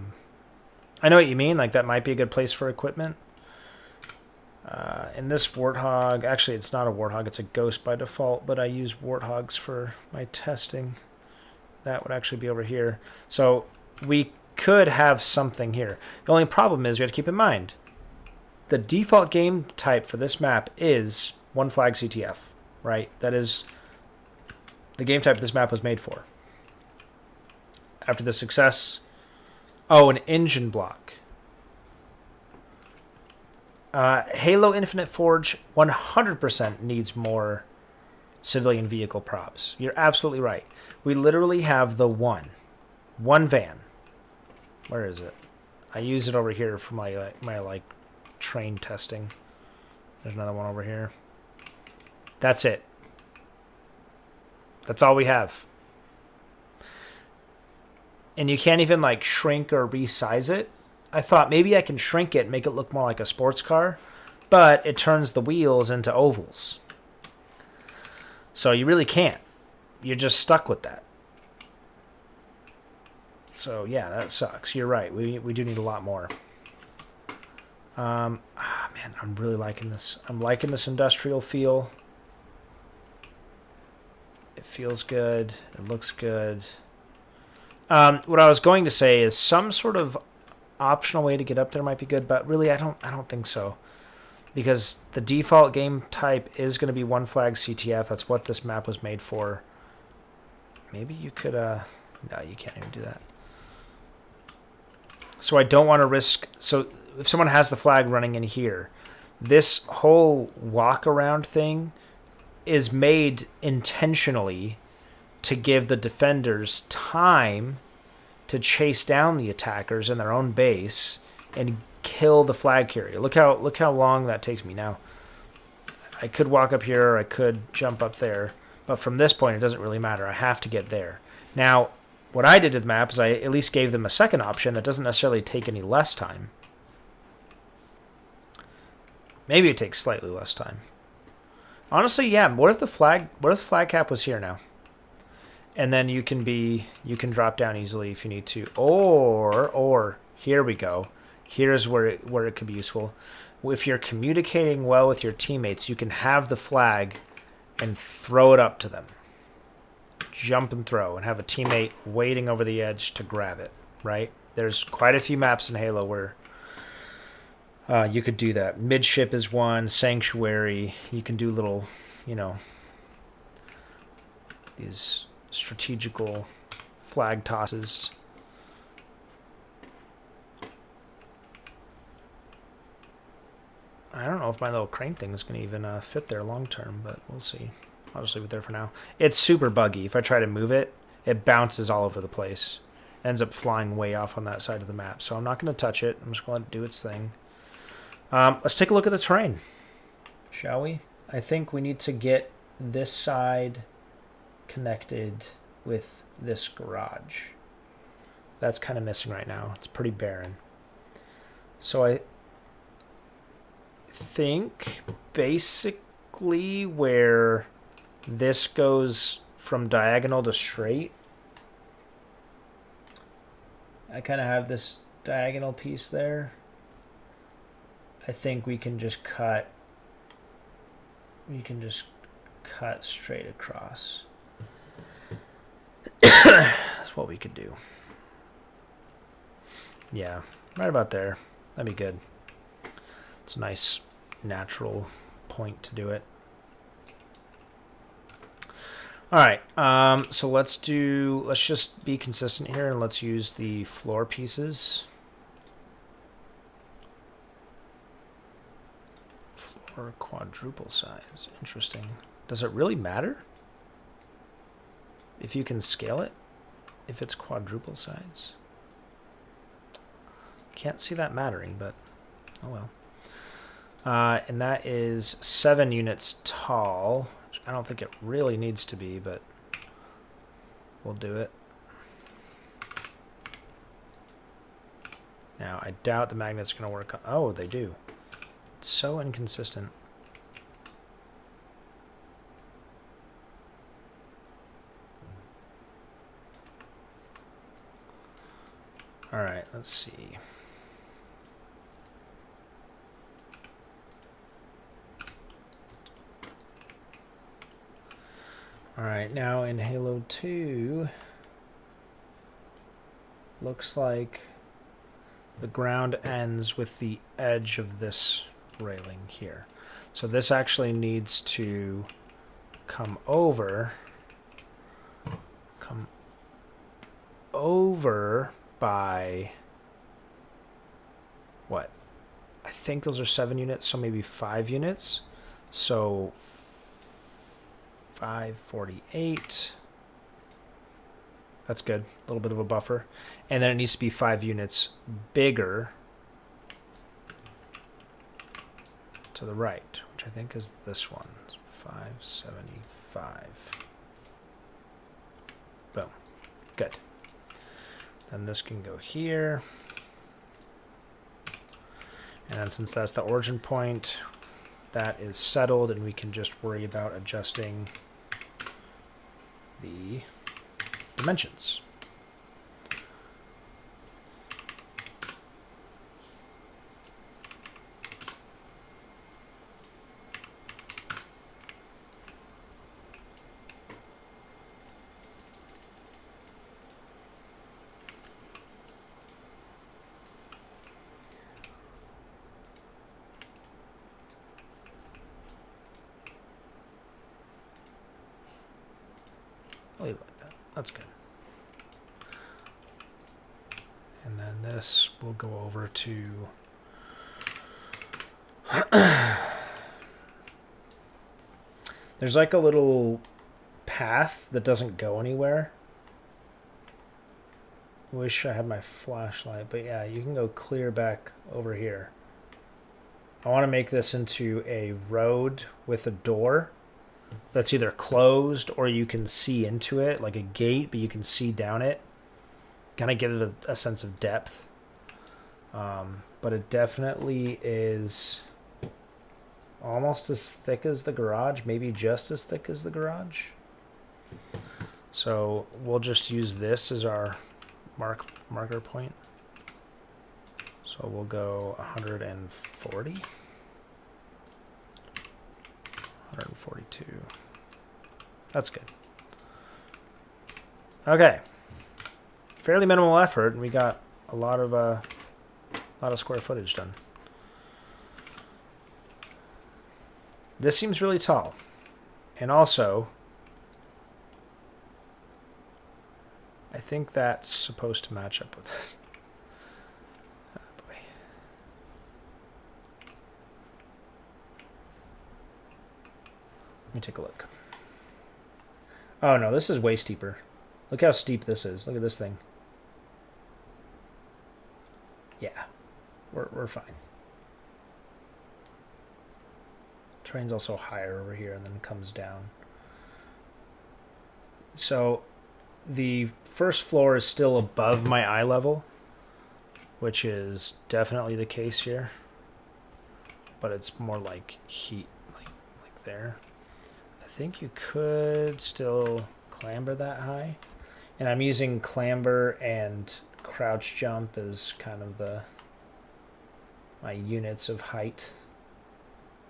know what you mean. Like that might be a good place for equipment. In this Warthog, actually it's not a Warthog, it's a Ghost by default, but I use Warthogs for my testing. That would actually be over here. So we could have something here. The only problem is we have to keep in mind the default game type for this map is one flag CTF, right? That is the game type this map was made for. After the success, oh, an engine block. Halo Infinite Forge 100% needs more civilian vehicle props. You're absolutely right. We literally have the one van. Where is it? I use it over here for my train testing. There's another one over here. That's it. That's all we have. And you can't even like shrink or resize it. I thought maybe I can shrink it and make it look more like a sports car, but it turns the wheels into ovals. So you really can't. You're just stuck with that. So yeah, that sucks. You're right. We do need a lot more. Man, I'm really liking this. I'm liking this industrial feel. It feels good. It looks good. What I was going to say is some sort of optional way to get up there might be good, but really I don't think so. Because the default game type is going to be one flag CTF. That's what this map was made for. Maybe you could no, you can't even do that. So I don't want to risk, so if someone has the flag running in here, this whole walk around thing is made intentionally to give the defenders time to chase down the attackers in their own base and kill the flag carrier. Look how long that takes me now. I could walk up here, or I could jump up there, but from this point it doesn't really matter. I have to get there. Now, what I did with the map is I at least gave them a second option that doesn't necessarily take any less time. Maybe it takes slightly less time. Honestly, yeah. What if the flag cap was here now? And then you can drop down easily if you need to. Or here we go. Here's where it could be useful. If you're communicating well with your teammates, you can have the flag and throw it up to them. Jump and throw, and have a teammate waiting over the edge to grab it, right? There's quite a few maps in Halo where you could do that. Midship is one, Sanctuary. You can do little, these strategical flag tosses. I don't know if my little crane thing is going to even fit there long term, but we'll see. I'll just leave it there for now. It's super buggy. If I try to move it, it bounces all over the place. It ends up flying way off on that side of the map. So I'm not going to touch it. I'm just going to let it do its thing. Let's take a look at the terrain, shall we? I think we need to get this side connected with this garage. That's kind of missing right now. It's pretty barren. So I think basically where this goes from diagonal to straight, I kind of have this diagonal piece there. I think we can just cut straight across. That's what we could do. Yeah, right about there. That'd be good. It's a nice natural point to do it. All right, so let's just be consistent here and let's use the floor pieces. Floor quadruple size, interesting. Does it really matter if you can scale it, if it's quadruple size? Can't see that mattering, but oh well. And that is 7 units tall. Which I don't think it really needs to be, but we'll do it. Now, I doubt the magnet's going to work. Oh, they do. It's so inconsistent. All right, let's see. All right, now in Halo 2, looks like the ground ends with the edge of this railing here. So this actually needs to come over by what? I think those are 7 units, so maybe 5 units. So 548. That's good. A little bit of a buffer. And then it needs to be 5 units bigger to the right, which I think is this one. 575. Good. Then this can go here. And then since that's the origin point, that is settled, and we can just worry about adjusting the dimensions. I'll leave it like that. That's good. And then this will go over to there's like a little path that doesn't go anywhere. Wish I had my flashlight, but yeah, you can go clear back over here. I want to make this into a road with a door that's either closed or you can see into it, like a gate, but you can see down it. Kind of give it a sense of depth. But it definitely is almost as thick as the garage, maybe just as thick as the garage. So we'll just use this as our marker point. So we'll go 140. 142. That's good. Okay. Fairly minimal effort, and we got a lot of square footage done. This seems really tall, and also I think that's supposed to match up with this. Oh boy. Let me take a look. Oh no, this is way steeper. Look how steep this is. Look at this thing. Yeah, we're fine. Terrain's also higher over here and then comes down. So the first floor is still above my eye level, which is definitely the case here. But it's more like heat, like there. I think you could still clamber that high. And I'm using clamber and crouch jump as kind of my units of height.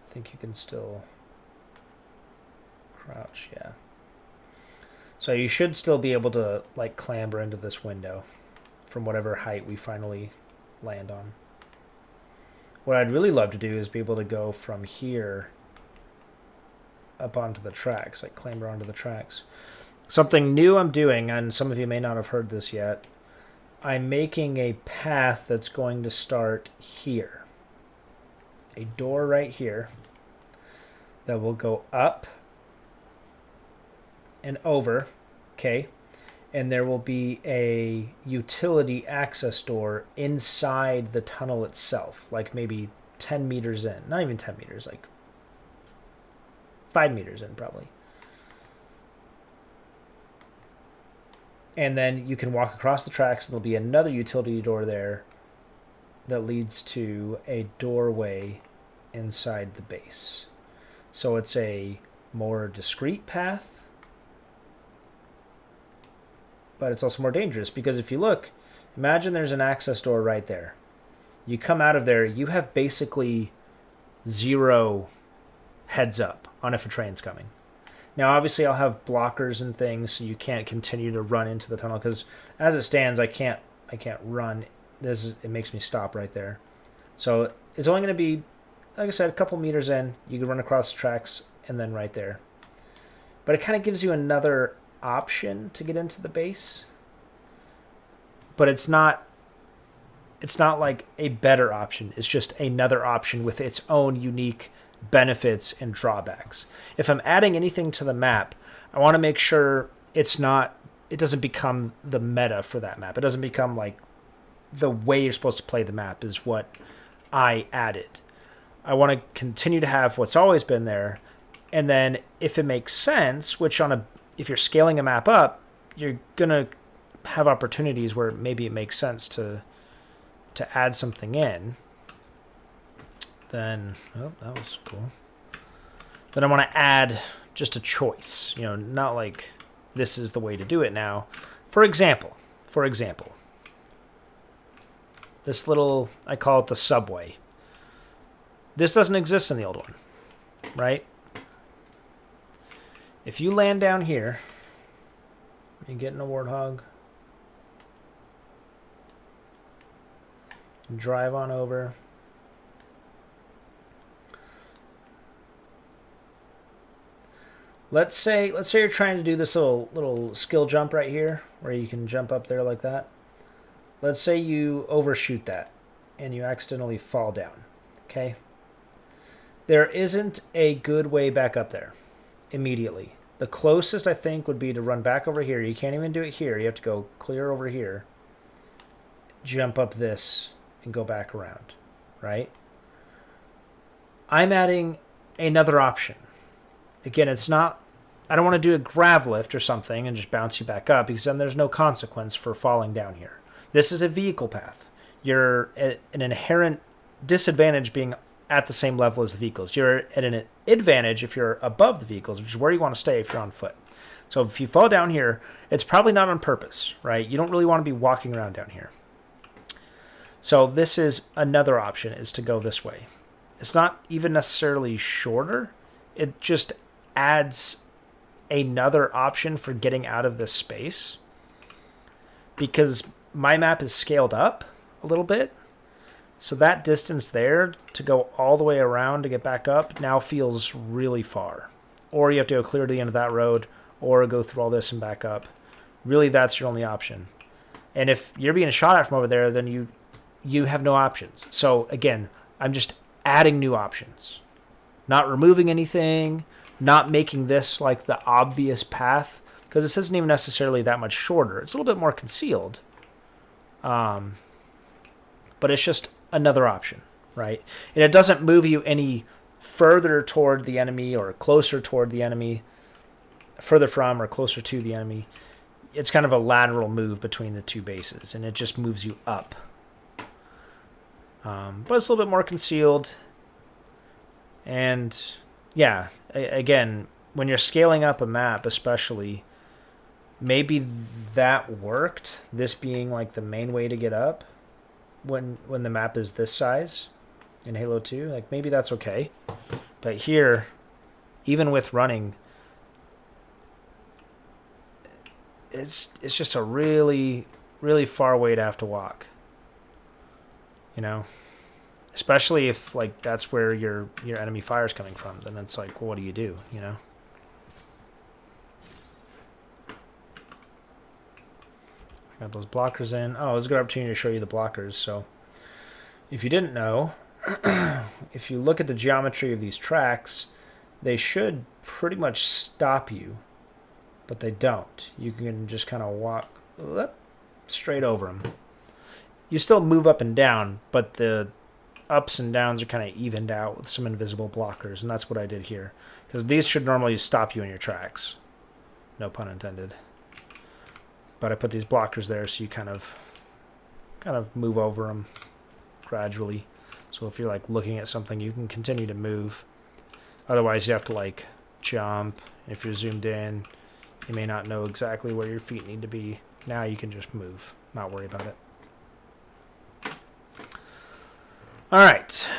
I think you can still crouch, yeah. So you should still be able to like clamber into this window from whatever height we finally land on. What I'd really love to do is be able to go from here up onto the tracks, like clamber onto the tracks. Something new I'm doing, and some of you may not have heard this yet, I'm making a path that's going to start here. A door right here that will go up and over, okay? And there will be a utility access door inside the tunnel itself, like maybe 10 meters in. Not even 10 meters, like 5 meters in probably. And then you can walk across the tracks and there'll be another utility door there that leads to a doorway inside the base. So it's a more discreet path, but it's also more dangerous because if you look, imagine there's an access door right there. You come out of there, you have basically 0 heads up on if a train's coming. Now, obviously, I'll have blockers and things, so you can't continue to run into the tunnel. Because as it stands, I can't run. It makes me stop right there. So it's only going to be, like I said, a couple meters in. You can run across the tracks and then right there. But it kind of gives you another option to get into the base. But it's not like a better option. It's just another option with its own unique benefits and drawbacks. If I'm adding anything to the map, I want to make sure it doesn't become the meta for that map. It doesn't become like the way you're supposed to play the map is what I added. I want to continue to have what's always been there, and then if it makes sense, which if you're scaling a map up, you're gonna have opportunities where maybe it makes sense to add something in, then, oh, that was cool. Then I want to add just a choice, you know, not like this is the way to do it now. For example, this little, I call it the subway. This doesn't exist in the old one, right? If you land down here, you get in a warthog, drive on over. Let's say you're trying to do this little skill jump right here, where you can jump up there like that. Let's say you overshoot that, and you accidentally fall down. Okay. There isn't a good way back up there immediately. The closest, I think, would be to run back over here. You can't even do it here. You have to go clear over here, jump up this, and go back around, right? I'm adding another option. Again, it's not, I don't want to do a grav lift or something and just bounce you back up, because then there's no consequence for falling down here. This is a vehicle path. You're at an inherent disadvantage being at the same level as the vehicles. You're at an advantage if you're above the vehicles, which is where you want to stay if you're on foot. So if you fall down here, it's probably not on purpose, right? You don't really want to be walking around down here. So this is another option, is to go this way. It's not even necessarily shorter. It just adds another option for getting out of this space, because my map is scaled up a little bit. So that distance there to go all the way around to get back up now feels really far. Or you have to go clear to the end of that road, or go through all this and back up. Really, that's your only option. And if you're being shot at from over there, then you have no options. So again, I'm just adding new options. Not removing anything, not making this like the obvious path, because this isn't even necessarily that much shorter. It's a little bit more concealed. But it's just another option, right? And it doesn't move you any further toward the enemy or closer toward the enemy, further from or closer to the enemy. It's kind of a lateral move between the two bases, and it just moves you up. But it's a little bit more concealed. And yeah, again, when you're scaling up a map, especially, maybe that worked, this being like the main way to get up when the map is this size in Halo 2. Like, maybe that's okay. But here, even with running, it's just a really, really far way to have to walk. You know? Especially if, like, that's where your enemy fire is coming from. Then it's like, well, what do? You know? I got those blockers in. Oh, it was a good opportunity to show you the blockers. So if you didn't know, if you look at the geometry of these tracks, they should pretty much stop you, but they don't. You can just kind of walk straight over them. You still move up and down, but the ups and downs are kind of evened out with some invisible blockers, and that's what I did here. Because these should normally stop you in your tracks. No pun intended. But I put these blockers there so you kind of move over them gradually. So if you're like looking at something, you can continue to move. Otherwise, you have to like jump. If you're zoomed in, you may not know exactly where your feet need to be. Now you can just move, not worry about it. All right.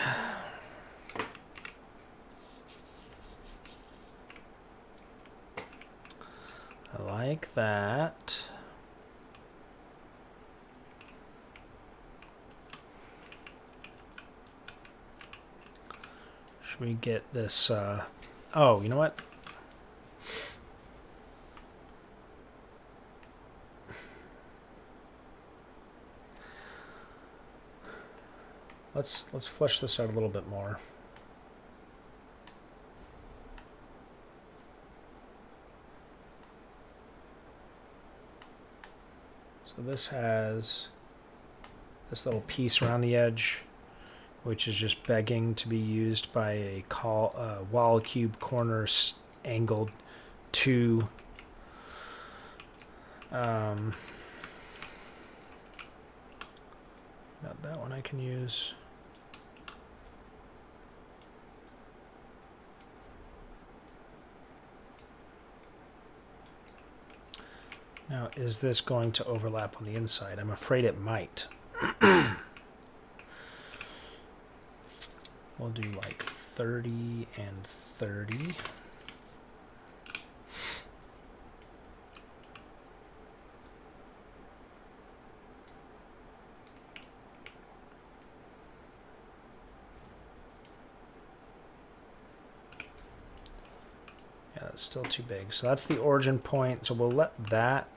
I like that. Should we get this? Oh, you know what? Let's flesh this out a little bit more. So this has this little piece around the edge, which is just begging to be used by a wall cube corner angled to That one I can use. Now, is this going to overlap on the inside? I'm afraid it might. We'll do like 30 and 30. Yeah, that's still too big. So that's the origin point. So we'll let that...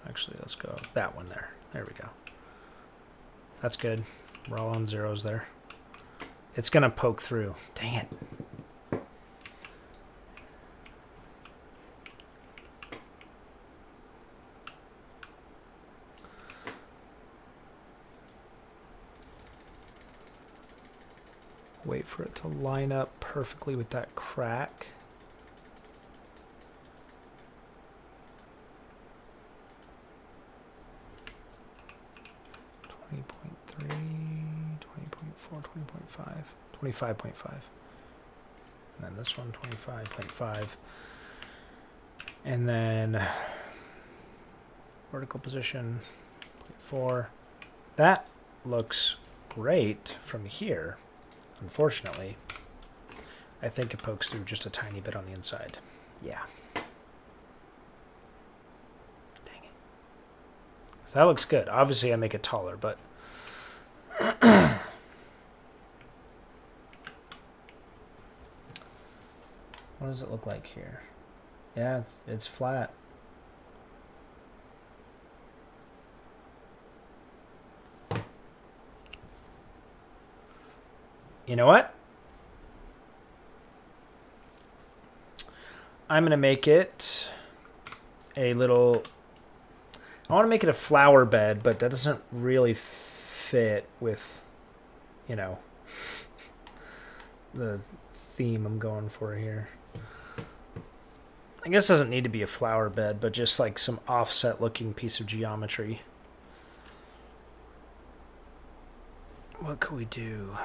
Actually, let's go that one there. There we go. That's good. We're all on zeros there. It's going to poke through. Dang it. Wait for it to line up perfectly with that crack. .3, 20.4, 20.5, 25.5. And then this one, 25.5. And then vertical position, 0.4. That looks great from here. Unfortunately, I think it pokes through just a tiny bit on the inside. Yeah. Dang it. So that looks good. Obviously, I make it taller, but... What does it look like here? Yeah, it's flat. You know what? I'm going to make it a little... I want to make it a flower bed, but that doesn't really fit with, you know, the theme I'm going for here. I guess it doesn't need to be a flower bed, but just like some offset looking piece of geometry. What could we do?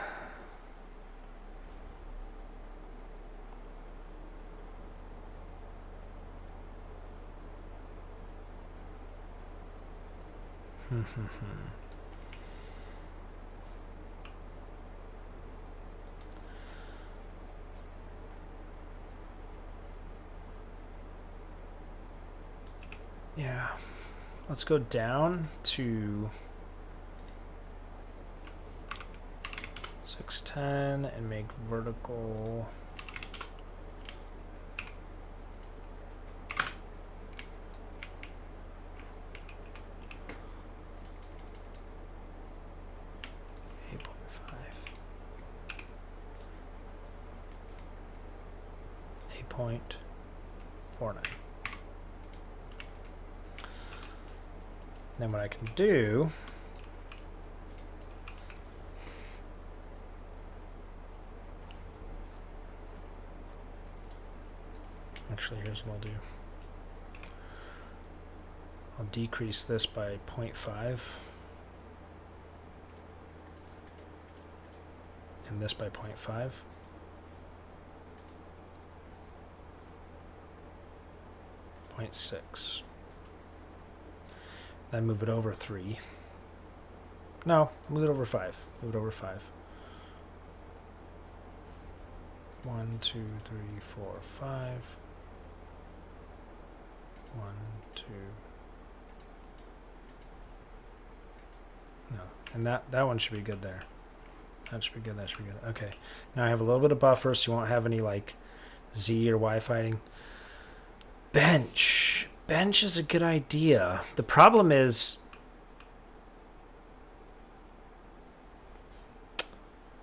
Yeah, let's go down to 610 and make vertical. .49. Then what I can do actually, here's what I'll do. I'll decrease this by 0.5 and this by 0.5. .6. Then move it over 3. No, move it over 5. Move it over 5. 1, 2, 3, 4, 5. 1, 2. No, and that one should be good there. That should be good. That should be good. Okay. Now I have a little bit of buffer, so you won't have any like Z or Y fighting. Bench. Bench is a good idea. The problem is,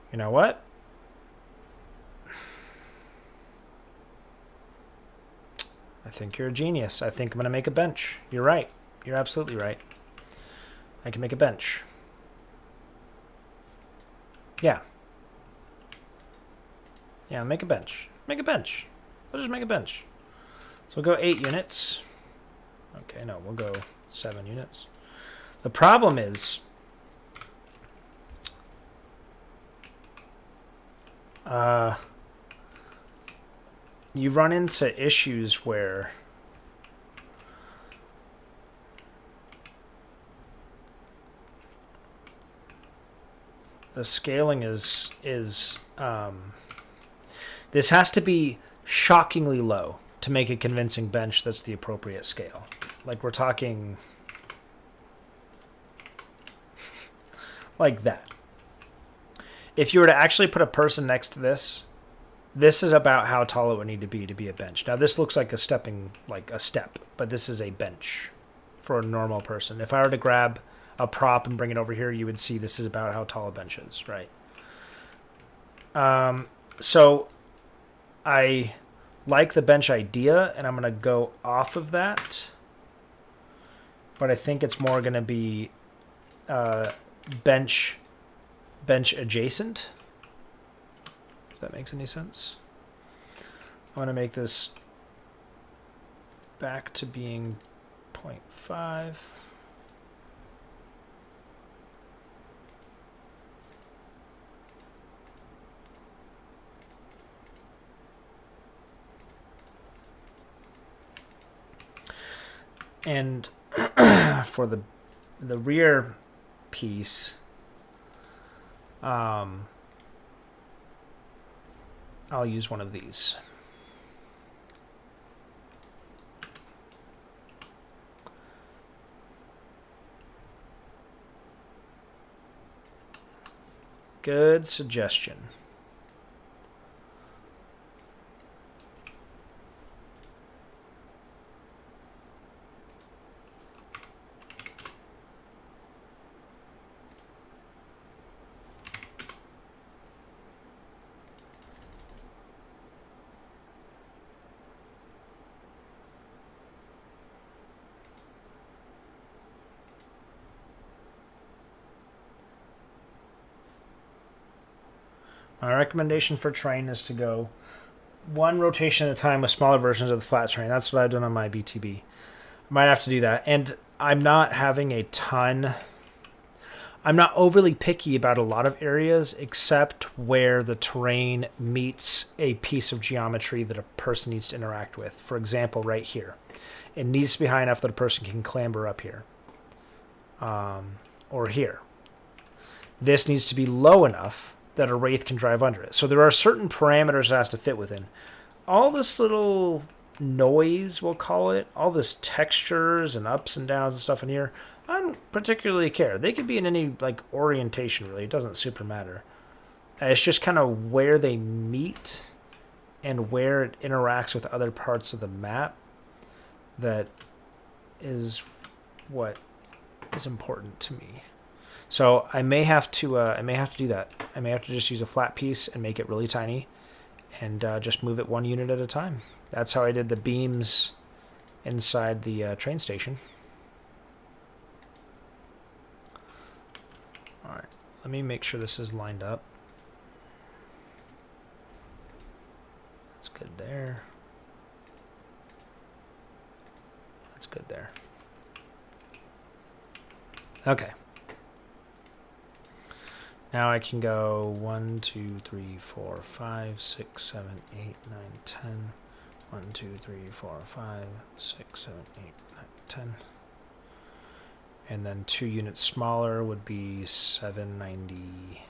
you know what? I think you're a genius. I think I'm going to make a bench. You're right. You're absolutely right. I can make a bench. Yeah. Yeah, make a bench. Make a bench. Let's just make a bench. So we'll go 8 units. Okay, no, we'll go 7 units. The problem is, you run into issues where the scaling is this has to be shockingly low to make a convincing bench that's the appropriate scale. Like we're talking like that. If you were to actually put a person next to this, this is about how tall it would need to be a bench. Now this looks like a step, but this is a bench for a normal person. If I were to grab a prop and bring it over here, you would see this is about how tall a bench is, right? So I like the bench idea, and I'm going to go off of that. But I think it's more going to be bench adjacent, if that makes any sense. I want to make this back to being 0.5. And for the rear piece, I'll use one of these. Good suggestion. My recommendation for terrain is to go one rotation at a time with smaller versions of the flat terrain. That's what I've done on my BTB. I might have to do that. And I'm not having a ton. I'm not overly picky about a lot of areas except where the terrain meets a piece of geometry that a person needs to interact with. For example, right here. It needs to be high enough that a person can clamber up here. Or here. This needs to be low enough that a wraith can drive under it. So there are certain parameters it has to fit within. All this little noise, we'll call it, all this textures and ups and downs and stuff in here, I don't particularly care. They could be in any like orientation, really. It doesn't super matter. It's just kind of where they meet and where it interacts with other parts of the map that is what is important to me. So I may have to do that. I may have to just use a flat piece and make it really tiny, and just move it one unit at a time. That's how I did the beams inside the train station. All right, let me make sure this is lined up. That's good there. That's good there. Okay. Now I can go 1, 2, 3, 4, 5, 6, 7, 8, 9, 10. 1, 2, 3, 4, 5, 6, 7, 8, 9, 10. And then 2 units smaller would be 790,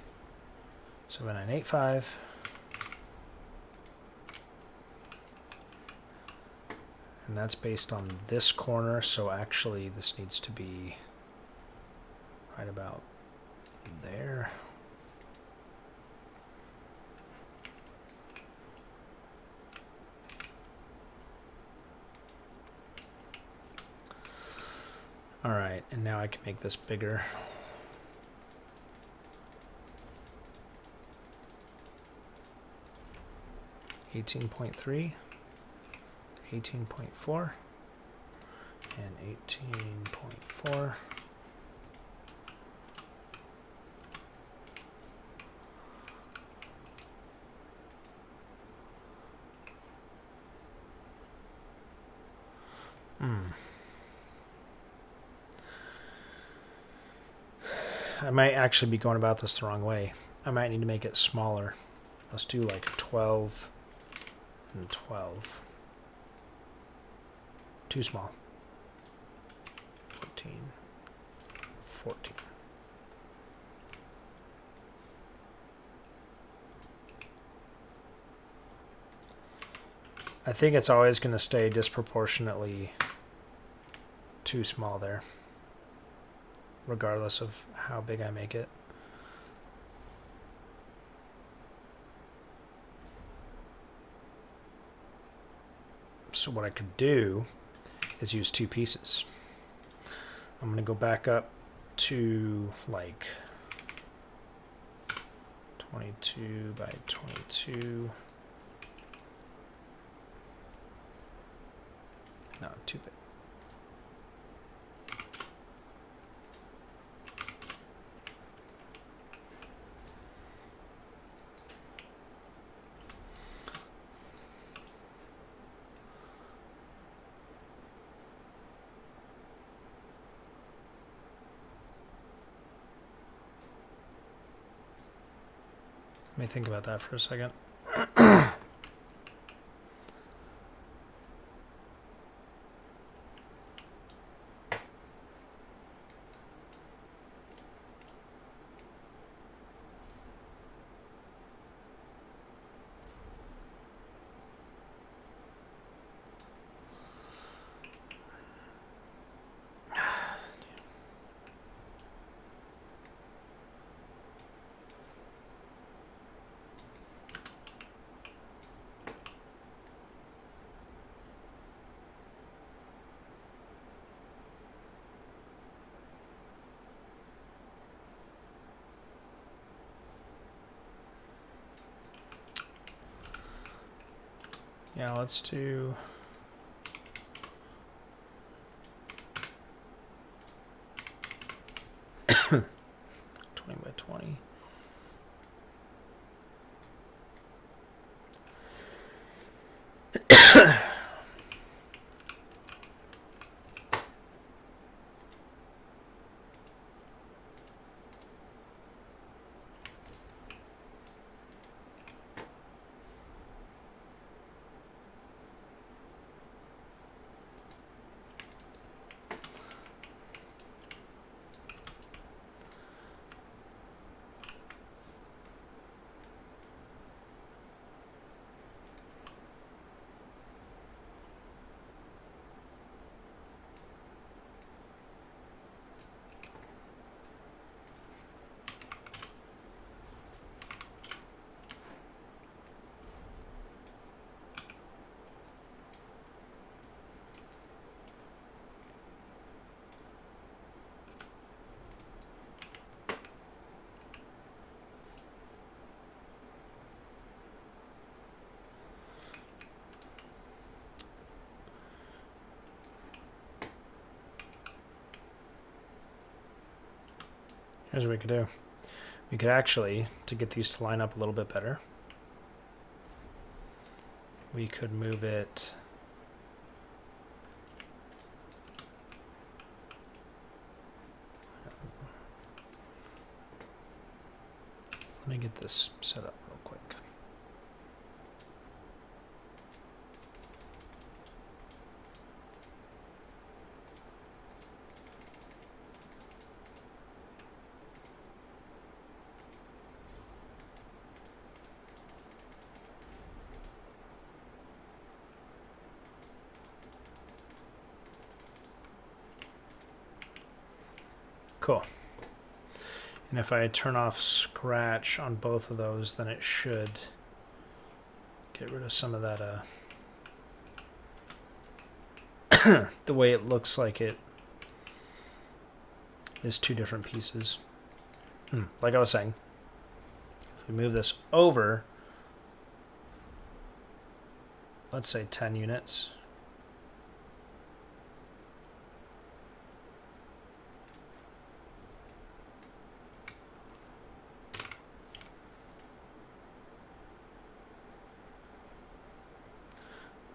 7985. And that's based on this corner, so actually this needs to be right about there. All right, and now I can make this bigger. (18.3), 18.4, and 18.4. I might actually be going about this the wrong way. I might need to make it smaller. Let's do like 12 and 12. Too small. 14. 14. I think it's always going to stay disproportionately too small there, regardless of how big I make it. So what I could do is use two pieces. I'm going to go back up to like 22 by 22. No, too big. Let me think about that for a second. Yeah, let's do 20 by 20. Here's what we could do. We could actually, to get these to line up a little bit better, we could move it let me get this set up real quick. Cool. And if I turn off scratch on both of those, then it should get rid of some of that, the way it looks like it is two different pieces. Like I was saying, if we move this over, let's say 10 units.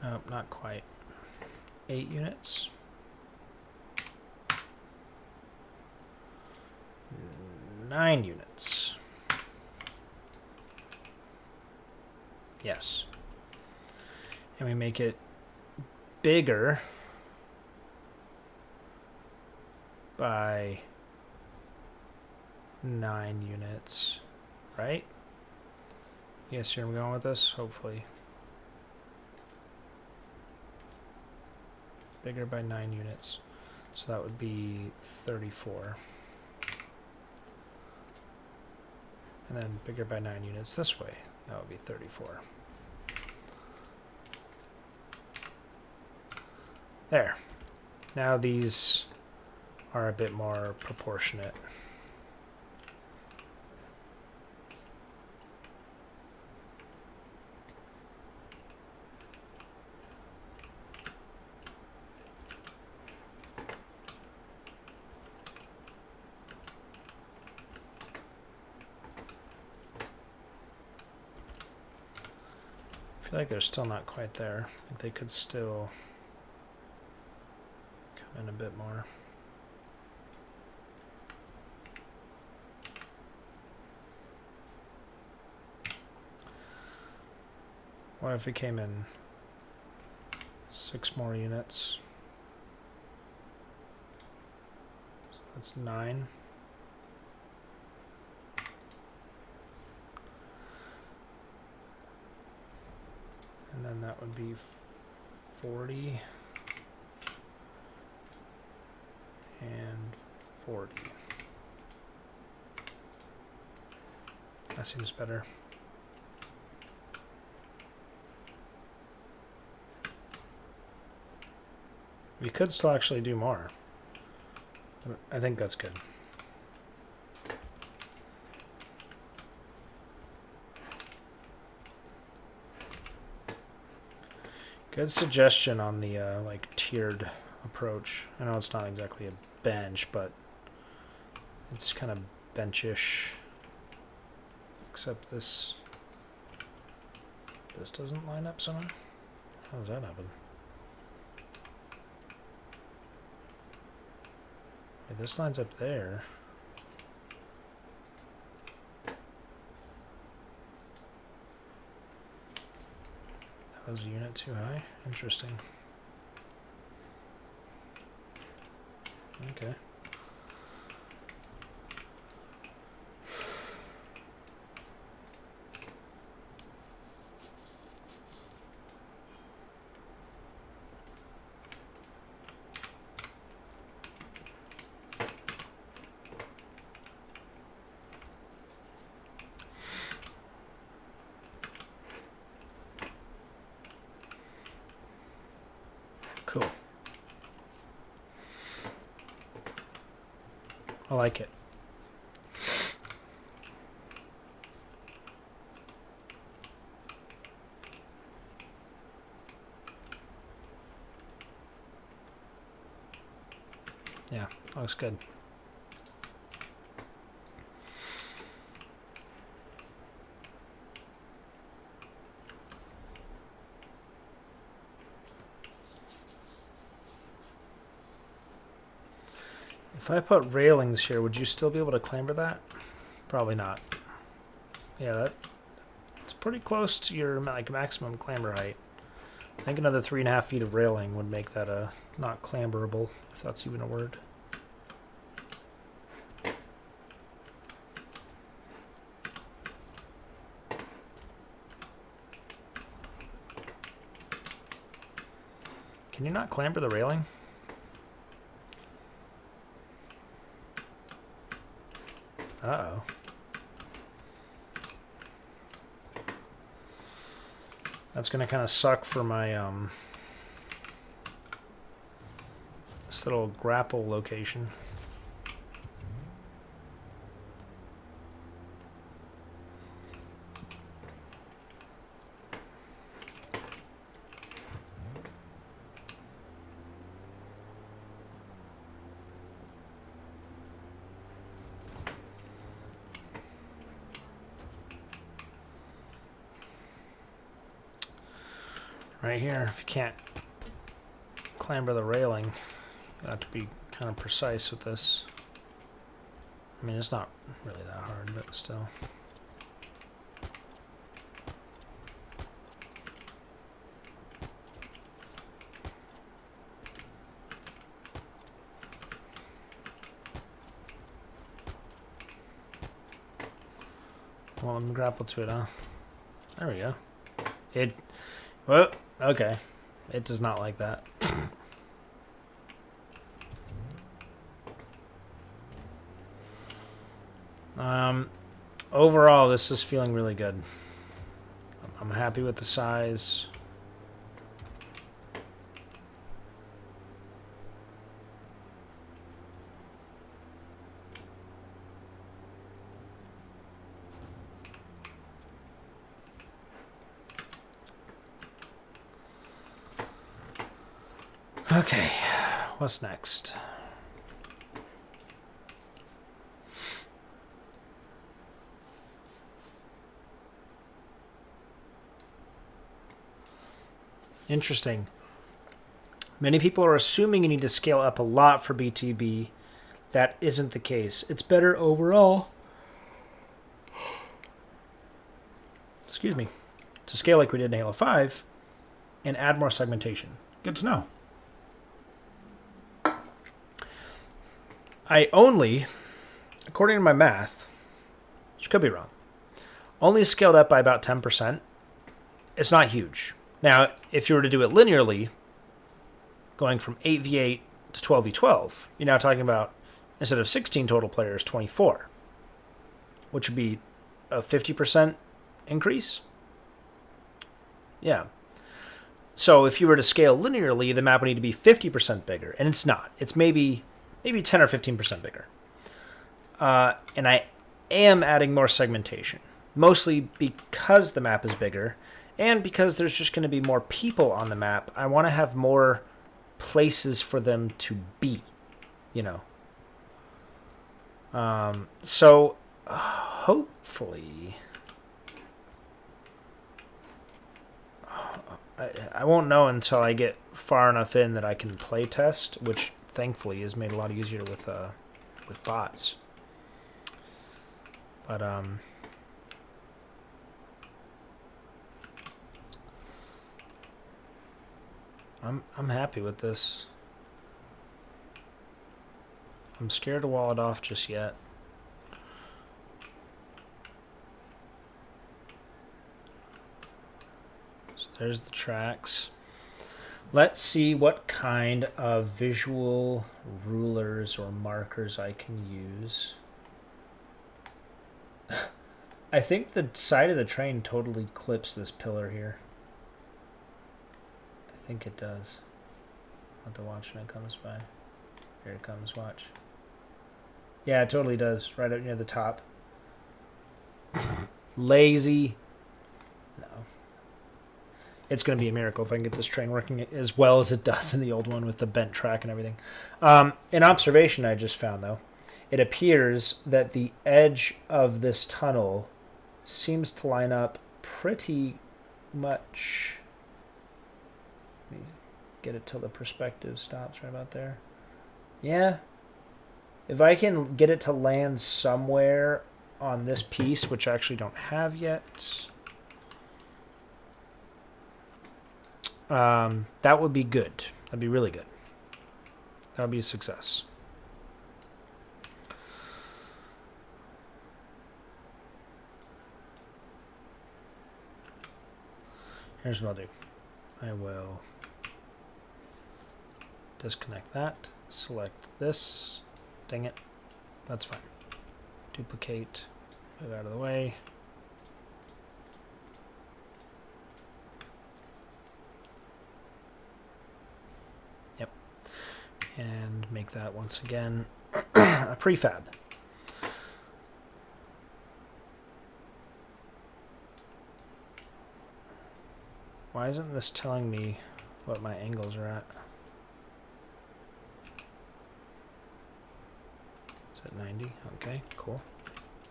Nope, not quite. 8 units. 9 units. Yes. And we make it bigger by 9 units, right? You guys see where I'm going with this? Hopefully. Bigger by 9 units. So that would be 34. And then bigger by 9 units this way. That would be 34. There. Now these are a bit more proportionate. I feel like they're still not quite there. I think they could still come in a bit more. What if it came in 6 more units? So that's 9. And then that would be 40 and 40. That seems better. We could still actually do more. I think that's good. Good suggestion on the like tiered approach. I know it's not exactly a bench, but it's kind of benchish. Except this doesn't line up somehow. How does that happen? Wait, this lines up there. That was a unit too high? Interesting. Okay. Cool. I like it. Yeah, looks good. If I put railings here, would you still be able to clamber that? Probably not. Yeah, it's pretty close to your like maximum clamber height. I think another 3.5 feet of railing would make that not clamberable, if that's even a word. Can you not clamber the railing? Uh-oh. That's gonna kind of suck for my this little grapple location. Right here, if you can't clamber the railing, you have to be kind of precise with this. I mean, it's not really that hard, but still. Well, I'm grappled to it, huh? There we go. It... Well, okay. It does not like that. Overall, this is feeling really good. I'm happy with the size. Okay, what's next? Interesting. Many people are assuming you need to scale up a lot for BTB. That isn't the case. It's better overall. Excuse me. To scale like we did in Halo 5 and add more segmentation. Good to know. I only, according to my math, which could be wrong, only scaled up by about 10%. It's not huge. Now, if you were to do it linearly, going from 8v8 to 12v12, you're now talking about, instead of 16 total players, 24, which would be a 50% increase. Yeah. So if you were to scale linearly, the map would need to be 50% bigger, and it's not. It's maybe 10 or 15% bigger. And I am adding more segmentation, mostly because the map is bigger and because there's just going to be more people on the map. I want to have more places for them to be, you know. So hopefully... I won't know until I get far enough in that I can play test, which thankfully is made a lot easier with bots. But I'm happy with this. I'm scared to wall it off just yet. So there's the tracks. Let's see what kind of visual rulers or markers I can use. I think the side of the train totally clips this pillar here. I think it does. I'll have to watch when it comes by. Here it comes, watch. Yeah, it totally does. Right up near the top. Lazy. No. It's going to be a miracle if I can get this train working as well as it does in the old one with the bent track and everything. An observation I just found, though. It appears that the edge of this tunnel seems to line up pretty much... Let me get it till the perspective stops right about there. Yeah. If I can get it to land somewhere on this piece, which I actually don't have yet... that would be good. That'd be really good. That would be a success. Here's what I'll do. I will disconnect that. Select this. Dang it. That's fine. Duplicate. Move out of the way. And make that once again a prefab. Why isn't this telling me what my angles are at? It's at 90. Okay, cool.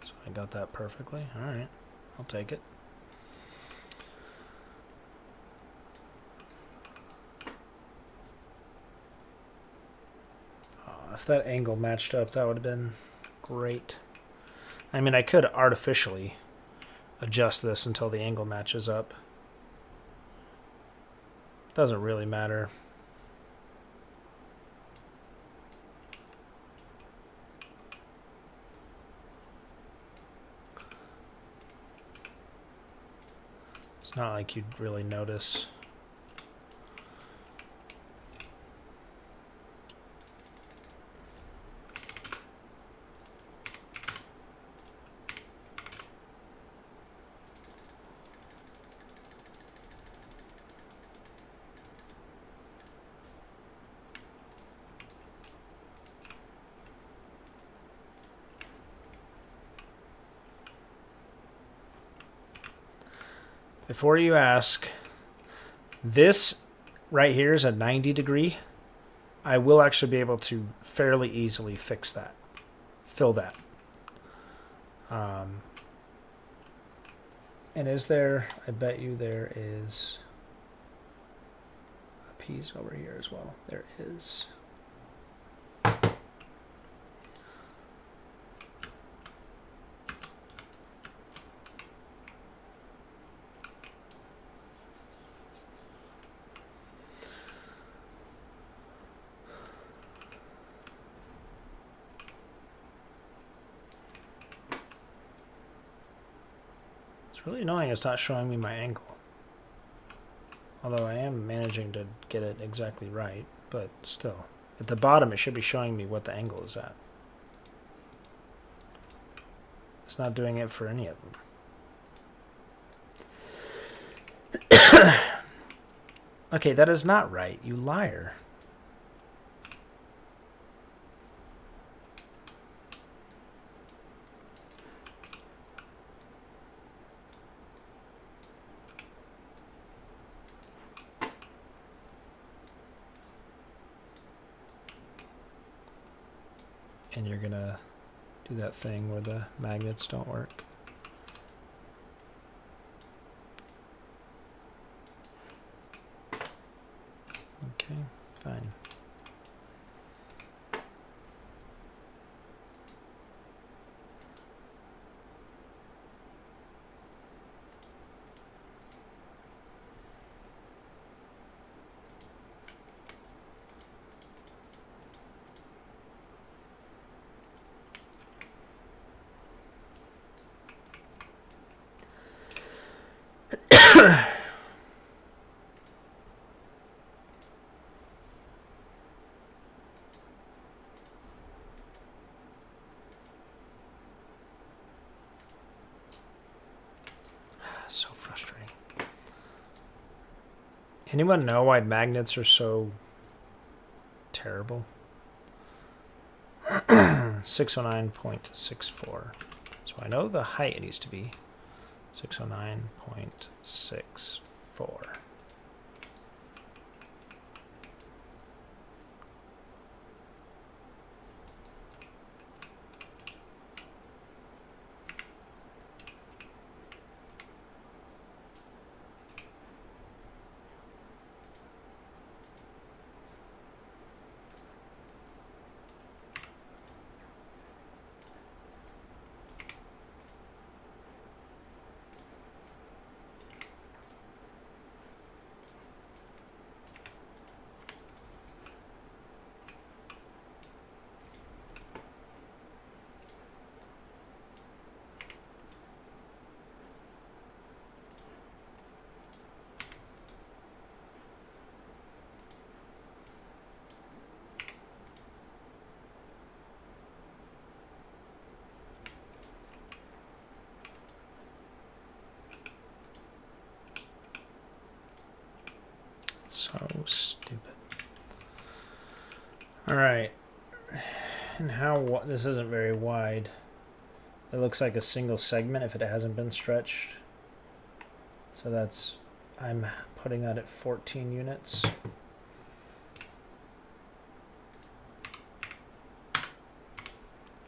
So I got that perfectly. All right, I'll take it. If that angle matched up, that would have been great. I mean, I could artificially adjust this until the angle matches up. Doesn't really matter. It's not like you'd really notice. Before you ask, this right here is a 90 degree. I will actually be able to fairly easily fix that, fill that. And is there, I bet you there is a piece over here as well. There is. It's really annoying it's not showing me my angle. Although I am managing to get it exactly right, but still. At the bottom it should be showing me what the angle is at. It's not doing it for any of them. Okay, that is not right, you liar. And you're gonna do that thing where the magnets don't work. Okay, fine. So frustrating. Anyone know why magnets are so terrible? 609.64. So I know the height needs to be 609.64. So stupid. All right. And how this isn't very wide. It looks like a single segment if it hasn't been stretched. So that's, I'm putting that at 14 units.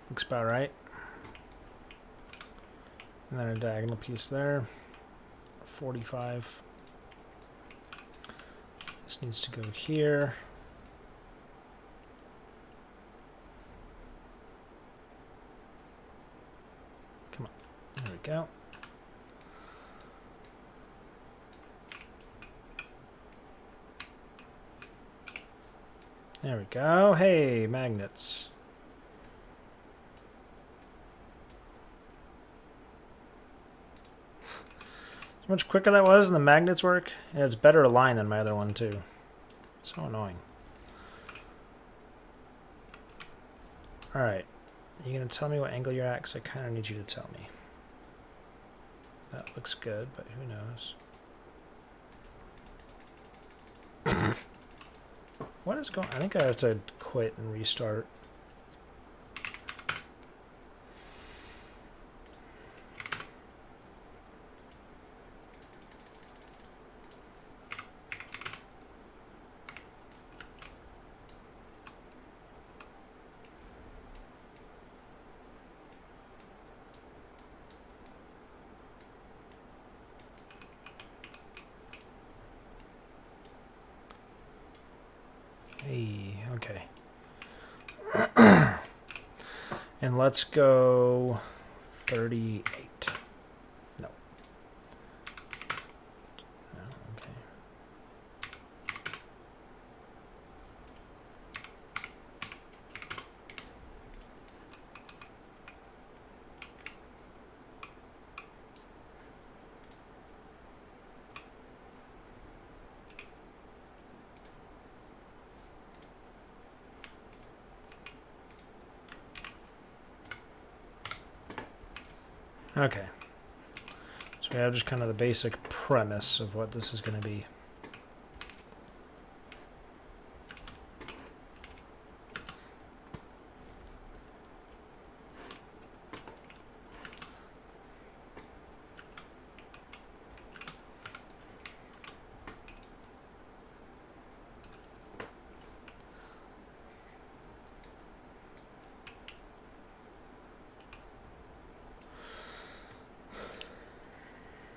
Looks about right. And then a diagonal piece there. 45. This needs to go here. Come on. There we go. There we go. Hey, magnets. So much quicker that was and the magnets work. And it's better aligned than my other one too. So annoying. Alright. Are you going to tell me what angle you're at? Because I kind of need you to tell me. That looks good, but who knows? What is going on? I think I have to quit and restart. Hey, okay. And let's go 38. No. No, okay. Okay. So we have just kind of the basic premise of what this is going to be.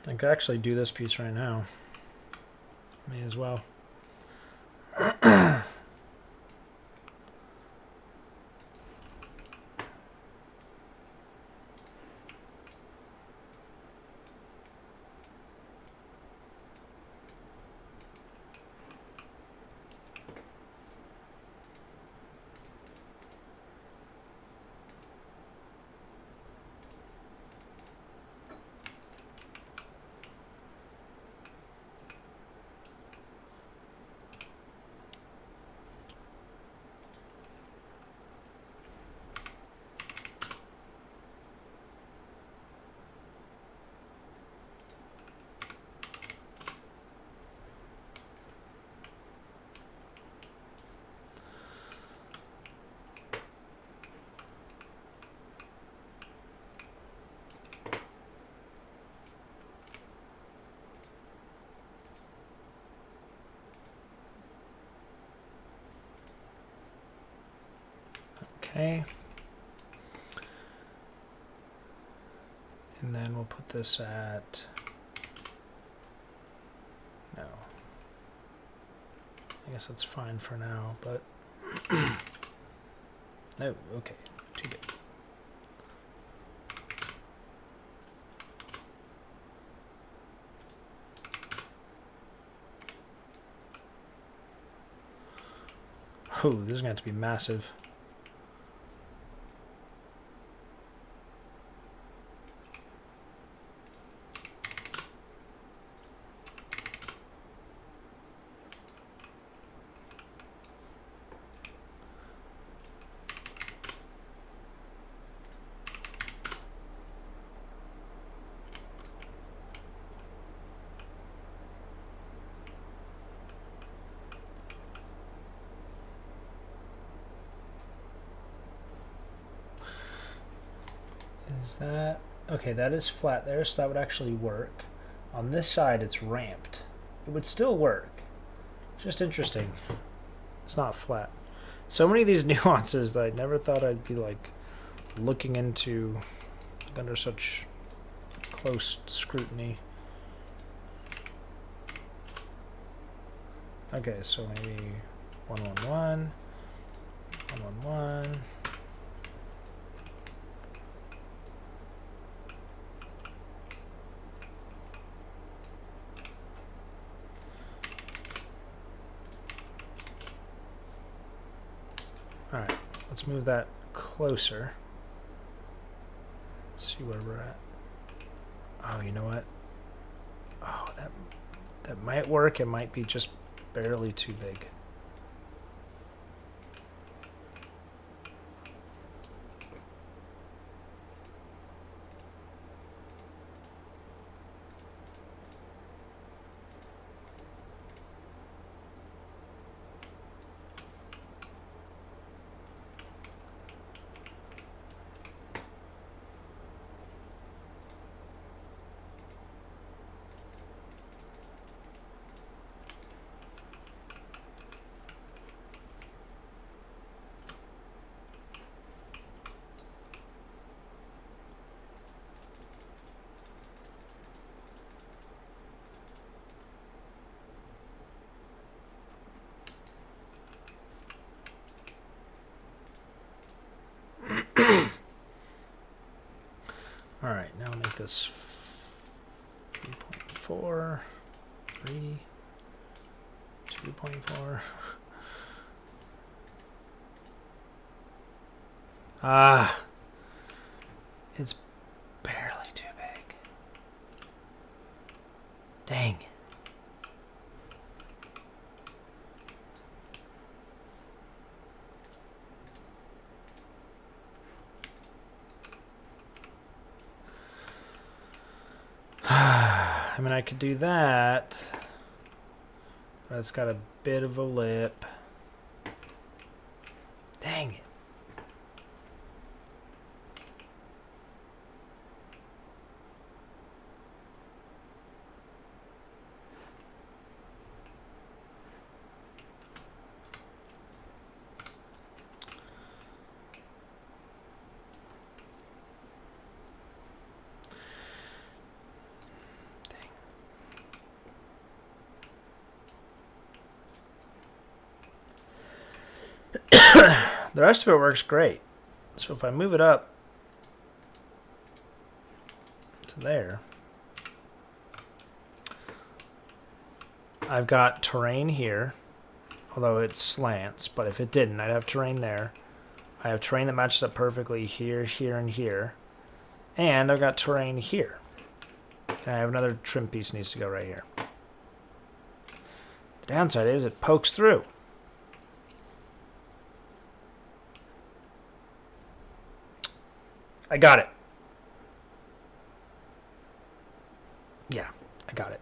I could actually do this piece right now. May as well. Okay. And then we'll put this at... No. I guess that's fine for now, but... No, okay. Too good. Oh, this is going to have to be massive. Is that... Okay, that is flat there, so that would actually work. On this side, it's ramped. It would still work. Just interesting. It's not flat. So many of these nuances that I never thought I'd be, like, looking into under such close scrutiny. Okay, so maybe 111, 111. 1, 1, 1. let's move that closer. Let's see where we're at. Oh, you know what? Oh, that might work. It might be just barely too big. All right, now I'll make this 3.4, 3, 2.4. Ah, it's barely too big. Dang it. I mean, I could do that, but it's got a bit of a lip. Dang it. The rest of it works great. So if I move it up to there, I've got terrain here, although it slants, but if it didn't, I'd have terrain there. I have terrain that matches up perfectly here, here, and here. And I've got terrain here. And I have another trim piece needs to go right here. The downside is it pokes through. I got it. Yeah, I got it.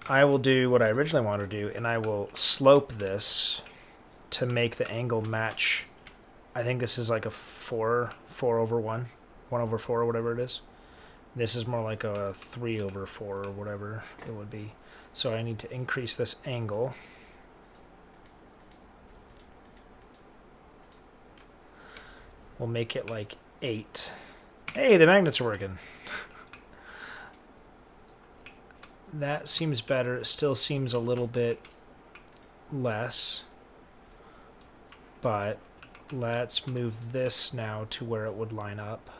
I will do what I originally wanted to do, and I will slope this to make the angle match. I think this is like a 4 over 1, 1 over 4 or whatever it is. This is more like a 3 over 4 or whatever it would be. So I need to increase this angle. We'll make it like 8. Hey, the magnets are working. That seems better. It still seems a little bit less. But let's move this now to where it would line up.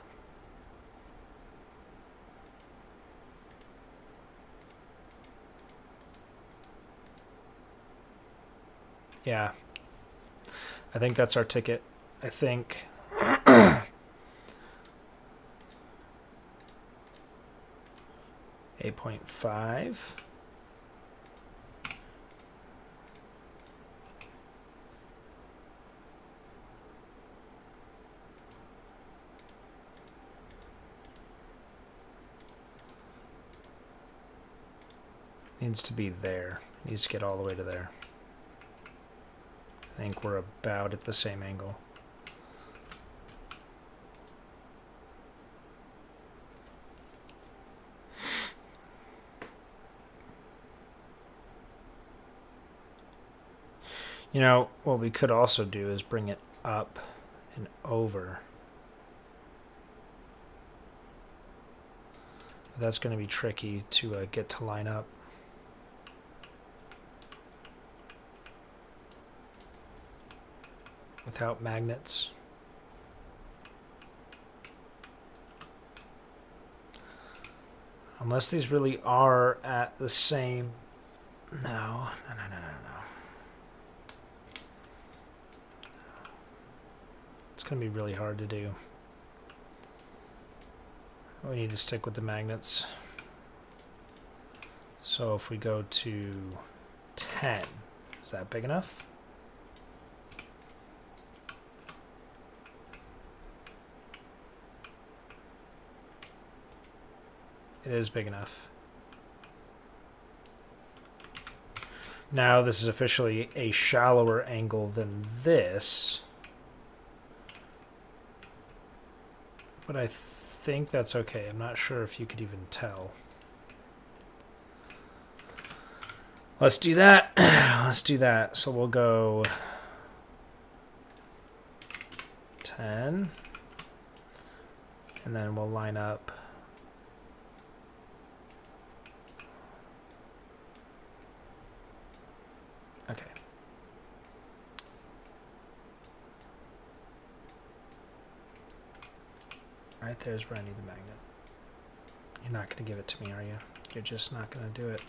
Yeah. I think that's our ticket. I think 8.5. Needs to be there. Needs to get all the way to there. I think we're about at the same angle. You know, what we could also do is bring it up and over. That's going to be tricky to get to line up. Without magnets. Unless these really are at the same... No. It's going to be really hard to do. We need to stick with the magnets. So if we go to 10, is that big enough? It is big enough. Now this is officially a shallower angle than this. But I think that's okay. I'm not sure if you could even tell. Let's do that. Let's do that. So we'll go 10. And then we'll line up. Okay. Right there's where I need the magnet. You're not going to give it to me, are you? You're just not going to do it.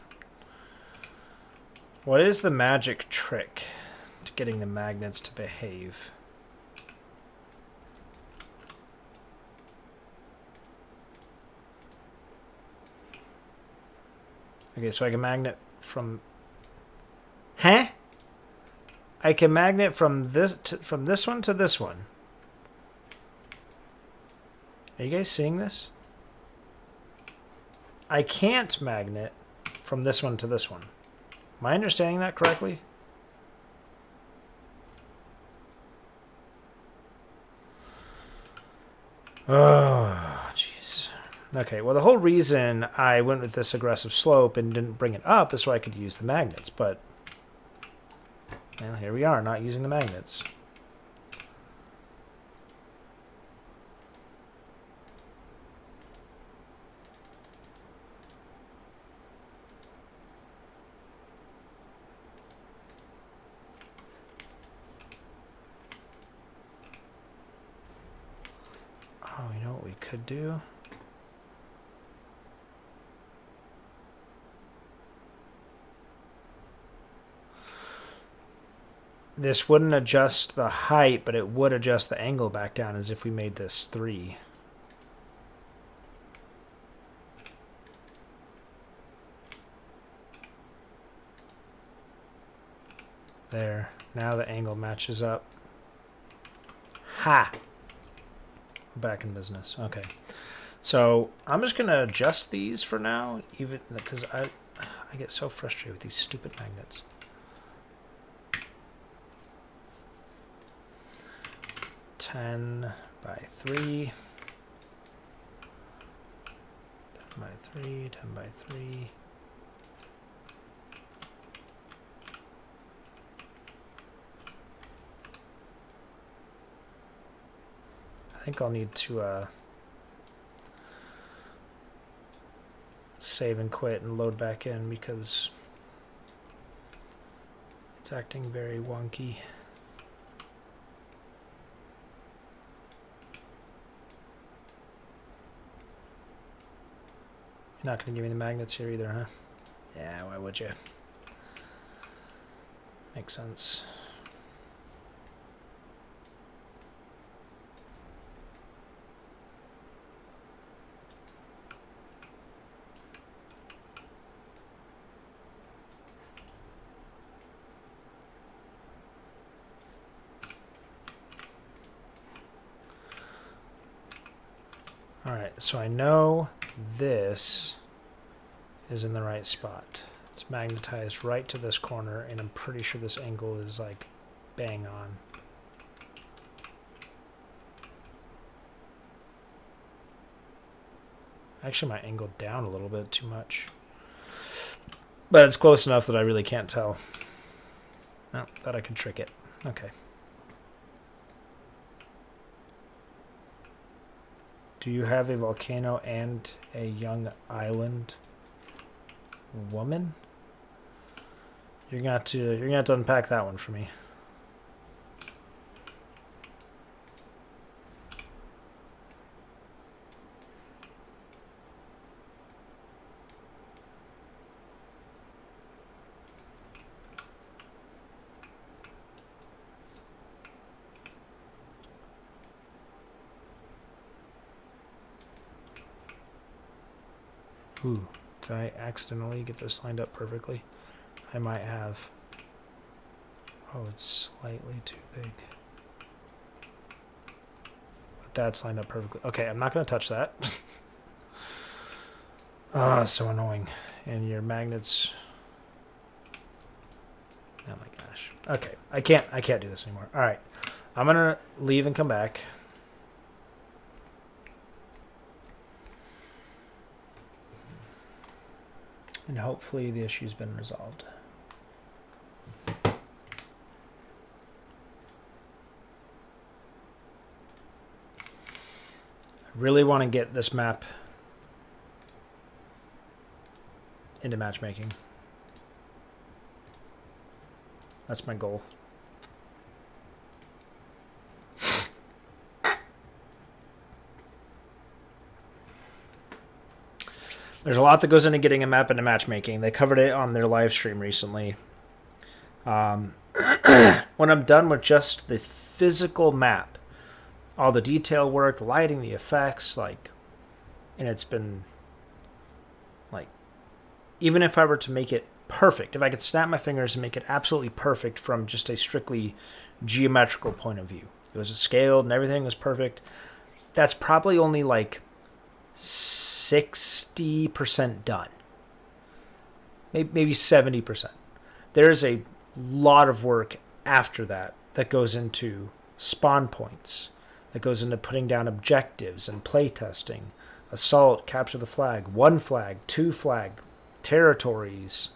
What is the magic trick to getting the magnets to behave? Okay, so I can magnet from... Huh? I can magnet from this one to this one. Are you guys seeing this? I can't magnet from this one to this one. Am I understanding that correctly? Oh, jeez. Okay, well, the whole reason I went with this aggressive slope and didn't bring it up is so I could use the magnets, but well, here we are, not using the magnets. Oh, you know what we could do? This wouldn't adjust the height, but it would adjust the angle back down as if we made this 3. There. Now the angle matches up. Ha! Back in business. Okay. So I'm just going to adjust these for now, even because I get so frustrated with these stupid magnets. Ten by 3. 10 by 3. 10 by 3. I think I'll need to save and quit and load back in because it's acting very wonky. You're not going to give me the magnets here either, huh? Yeah, why would you? Makes sense. Alright, so I know this is in the right spot. It's magnetized right to this corner, and I'm pretty sure this angle is like bang on. Actually, my angle down a little bit too much. But it's close enough that I really can't tell. No, thought I could trick it. Okay. Do you have a volcano and a young island woman? You're gonna have to unpack that one for me. Ooh, did I accidentally get this lined up perfectly? I might have. Oh, it's slightly too big. But that's lined up perfectly. Okay, I'm not going to touch that. Ah, so annoying. And your magnets. Oh my gosh. Okay, I can't do this anymore. All right, I'm gonna leave and come back. And hopefully the issue's been resolved. I really want to get this map into matchmaking. That's my goal. There's a lot that goes into getting a map into matchmaking. They covered it on their live stream recently. When I'm done with just the physical map, all the detail work, the lighting, the effects, like, and it's been, like, even if I were to make it perfect, if I could snap my fingers and make it absolutely perfect from just a strictly geometrical point of view, it was scaled and everything was perfect, that's probably only like 60% done. Maybe 70%. There's a lot of work after that that goes into spawn points, that goes into putting down objectives and playtesting, assault, capture the flag, 1 flag, 2 flag, territories,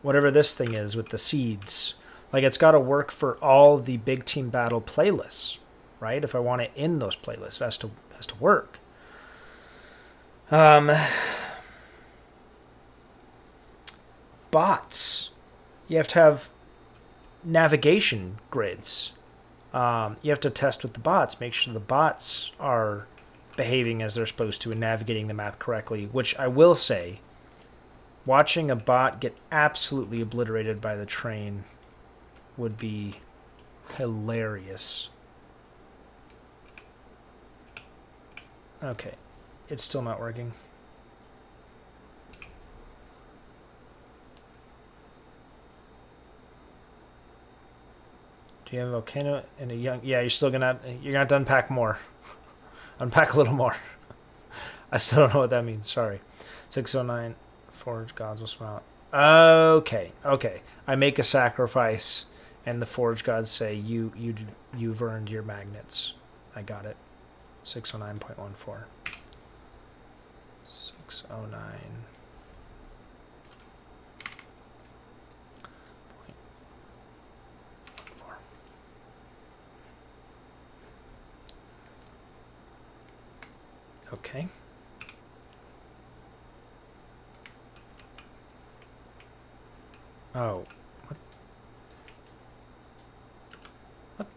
whatever this thing is with the seeds. Like, it's got to work for all the big team battle playlists, right? If I want it in those playlists, it has to work. Bots. You have to have navigation grids. You have to test with the bots, make sure the bots are behaving as they're supposed to and navigating the map correctly, which I will say, watching a bot get absolutely obliterated by the train would be hilarious. Okay, it's still not working. Do you have a volcano and a young? Yeah, you're gonna have to unpack more. Unpack a little more. I still don't know what that means. Sorry. 609 Forge gods will smile. Okay. I make a sacrifice, and the Forge gods say you've earned your magnets. I got it. 609.14. 609. Okay. Oh. What? What?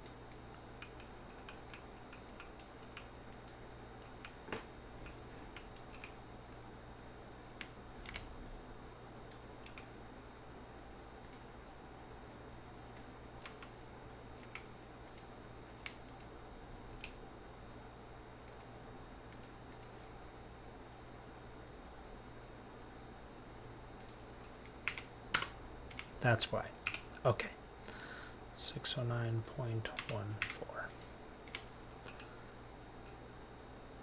That's why. Okay. 609.14.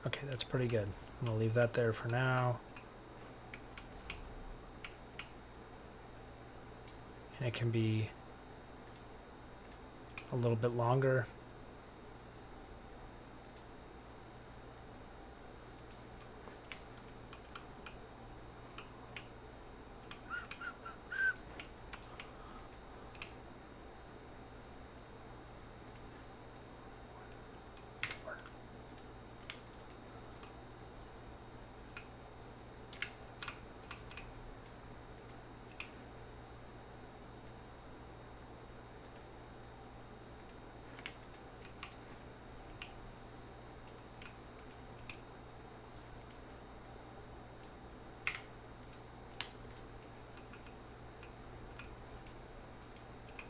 Okay, that's pretty good. I'm going to leave that there for now. And it can be a little bit longer.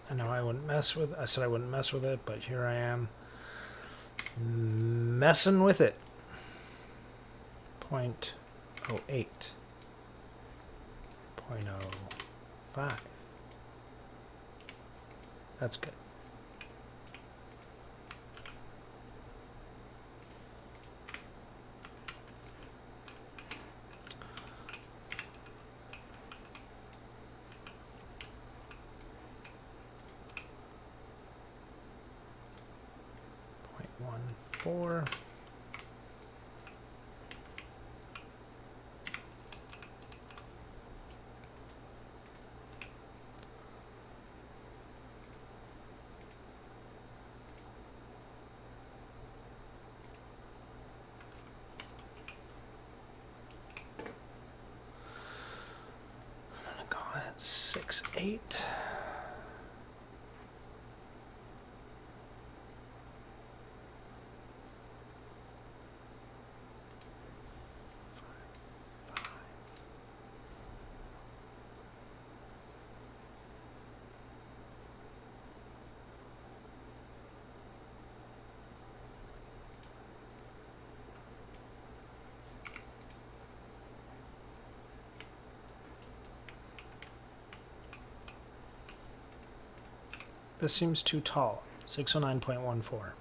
I know I wouldn't mess with it. I said I wouldn't mess with it, but here I am messing with it. 0.08, 0.05. That's good. .14. I'm gonna call it 6.8. This seems too tall. 609.14.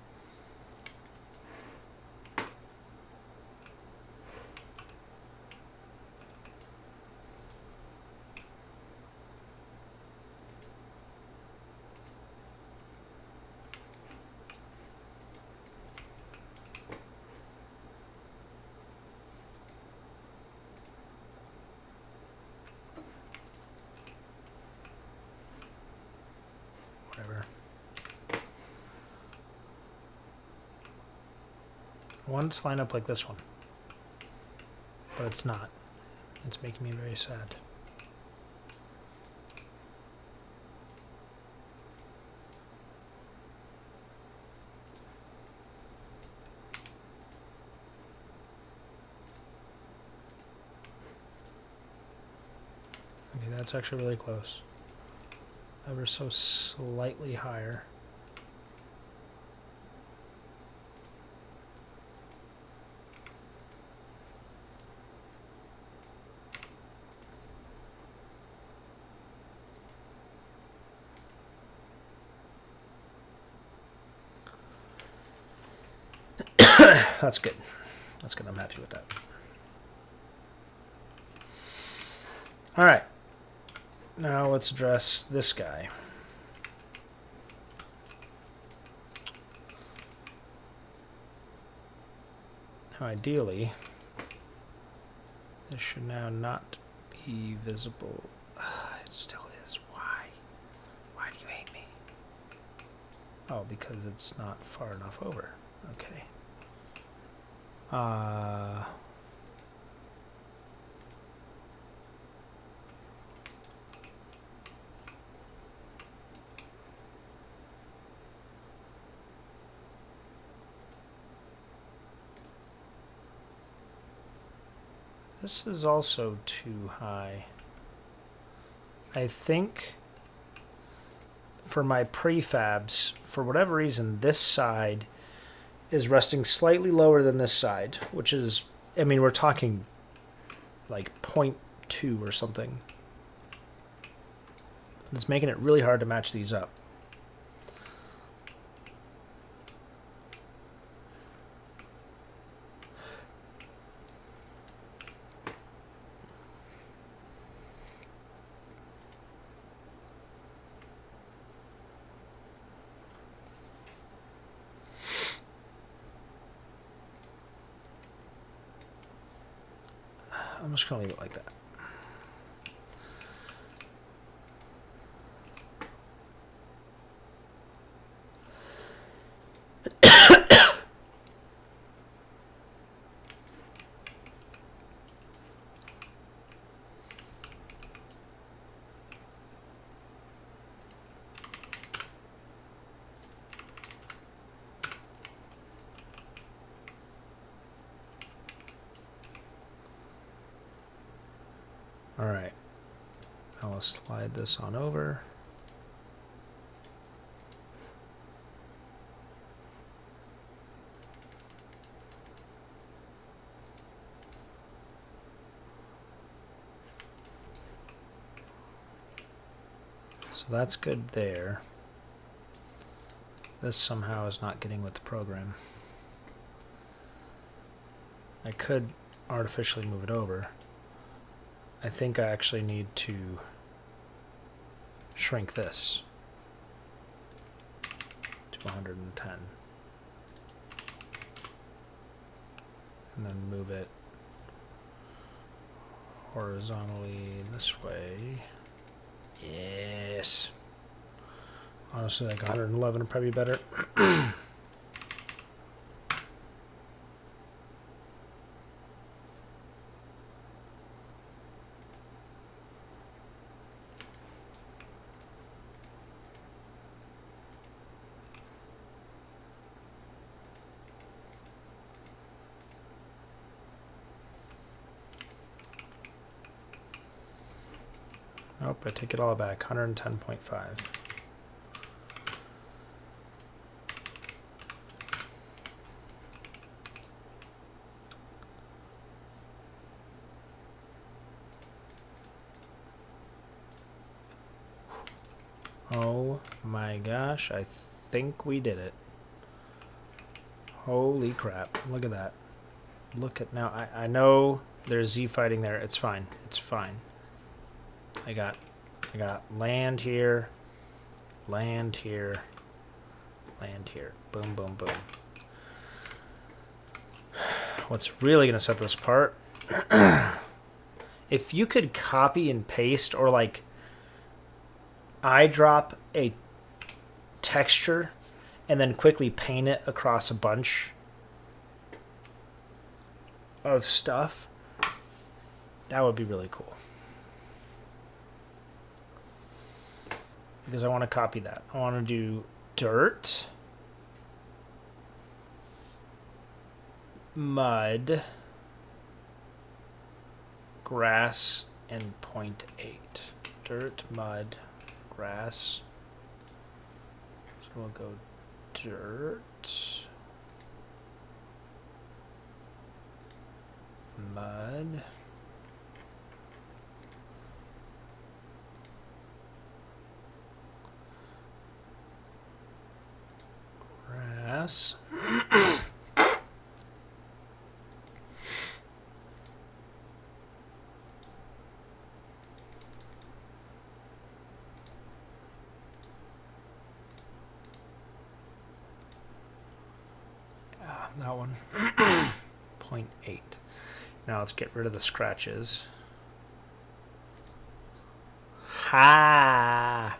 Whatever. I want it to line up like this one, but it's not. It's making me very sad. Okay, that's actually really close. Ever so slightly higher. That's good. That's good. I'm happy with that. All right. Now let's address this guy. Now ideally, this should now not be visible. It still is. Why? Why do you hate me? Oh, because it's not far enough over. Okay. This is also too high. I think for my prefabs, for whatever reason, this side is resting slightly lower than this side, which is, I mean, we're talking like 0.2 or something. It's making it really hard to match these up. I'm just going to leave it like that. All right, I'll slide this on over. So that's good there. This somehow is not getting with the program. I could artificially move it over. I think I actually need to shrink this to 110. And then move it horizontally this way. Yes. Honestly, like 111 would probably be better. Nope, I take it all back. 110.5. Oh my gosh, I think we did it. Holy crap. Look at that. Look at now. I know there's Z fighting there. It's fine. It's fine. I got land here, land here, land here. Boom, boom, boom. What's really going to set this apart? If you could copy and paste or like eyedrop a texture and then quickly paint it across a bunch of stuff, that would be really cool. Because I want to copy that. I want to do dirt, mud, grass, and 0.8. Dirt, mud, grass. So we'll go dirt, mud, grass. That one. 0.8. Now let's get rid of the scratches. Ha!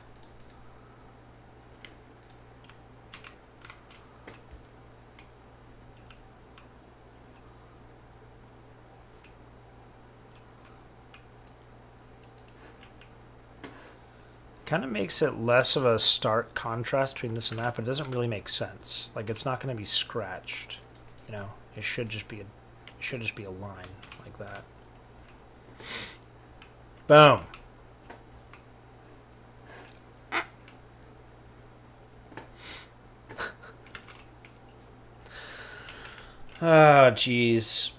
Kind of makes it less of a stark contrast between this and that, but it doesn't really make sense. Like it's not going to be scratched, you know. It should just be a line like that. Boom. Oh, jeez.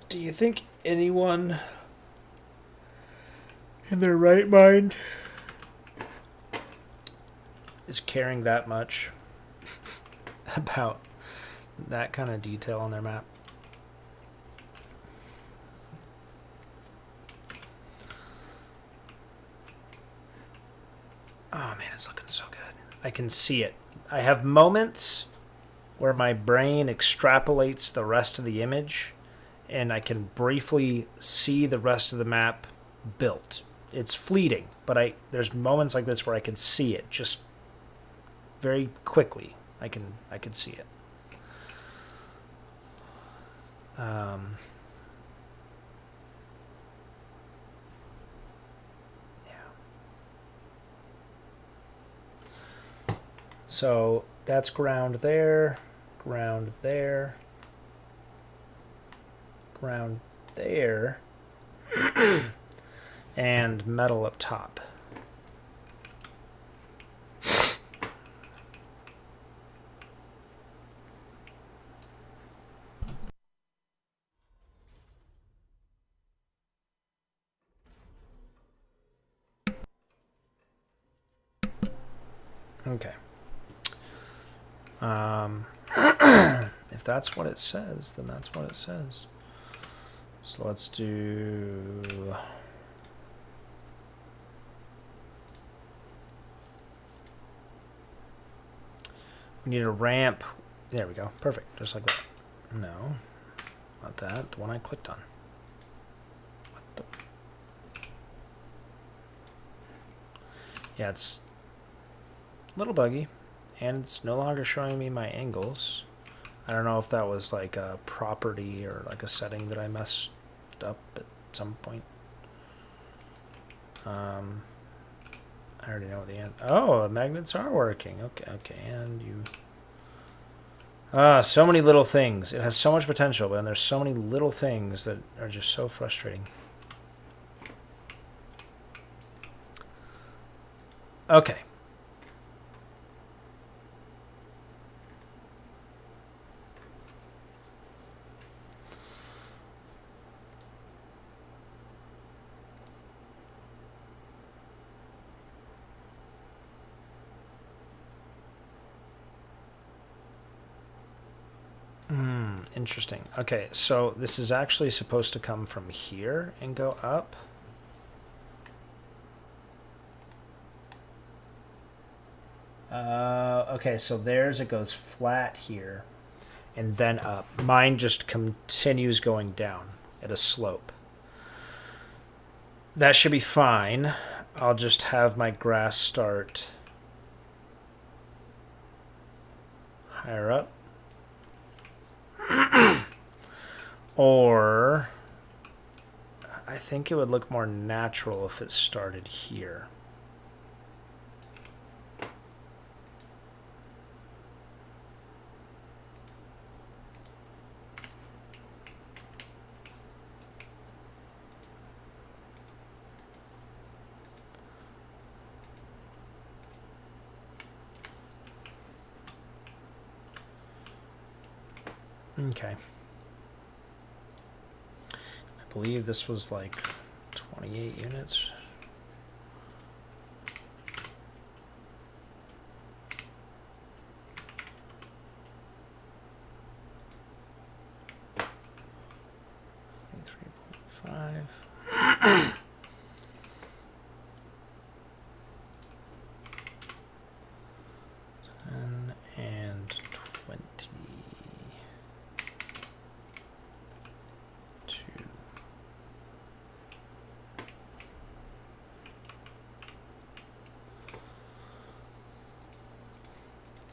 Do you think anyone in their right mind is caring that much about that kind of detail on their map? Oh man, it's looking so good. I can see it. I have moments where my brain extrapolates the rest of the image and I can briefly see the rest of the map built. It's fleeting, but there's moments like this where I can see it just very quickly. I can see it. Yeah. So that's ground there, ground there, ground there, and metal up top. Okay. If that's what it says, then that's what it says. So let's do... We need a ramp. There we go. Perfect. Just like that. No. Not that. The one I clicked on. What the... Yeah, it's a little buggy. And it's no longer showing me my angles. I don't know if that was like a property or like a setting that I messed up at some point. I already know the end. Oh, the magnets are working. Okay, okay, and you... so many little things. It has so much potential, but then there's so many little things that are just so frustrating. Okay. Interesting. Okay, so this is actually supposed to come from here and go up. Okay, so theirs, it goes flat here and then up. Mine just continues going down at a slope. That should be fine. I'll just have my grass start higher up. Or I think it would look more natural if it started here. Okay. I believe this was like 28 units.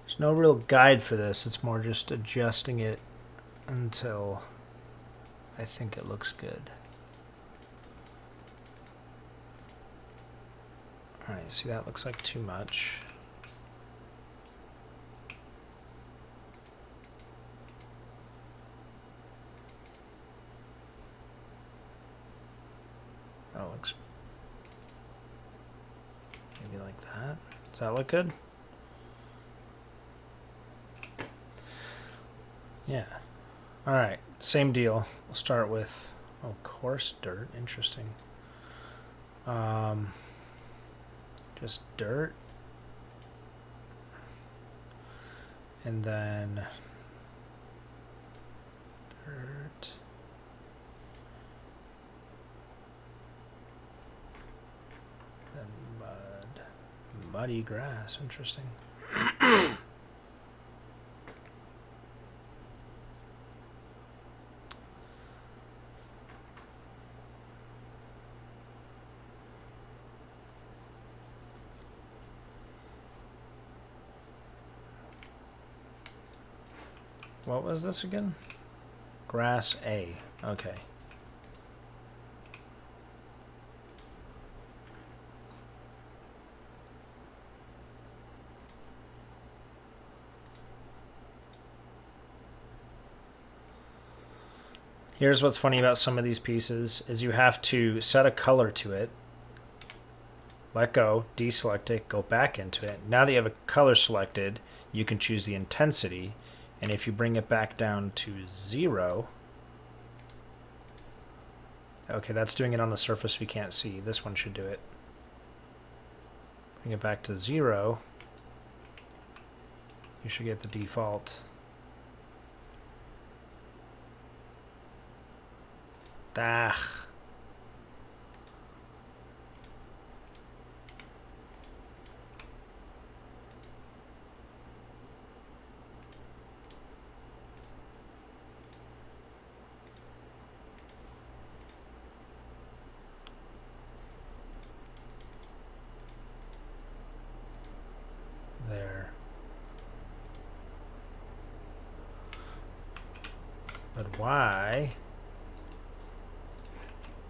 There's no real guide for this. It's more just adjusting it until I think it looks good. Alright, see, that looks like too much. That looks maybe like that. Does that look good? Yeah. All right. Same deal. We'll start with, oh, coarse dirt. Interesting. Just dirt. And then dirt. Then mud. Muddy grass. Interesting. What was this again? Grass A. Okay. Here's what's funny about some of these pieces is you have to set a color to it, let go, deselect it, go back into it. Now that you have a color selected, you can choose the intensity. And if you bring it back down to 0, okay, that's doing it on the surface we can't see. This one should do it. Bring it back to 0. You should get the default. Ah. There. But why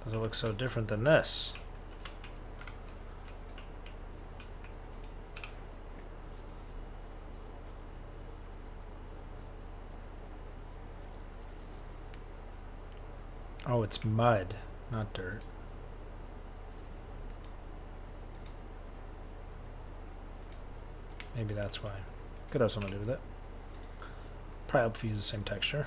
does it look so different than this? Oh, it's mud, not dirt. Maybe that's why. Could have something to do with it. Probably help if you use the same texture.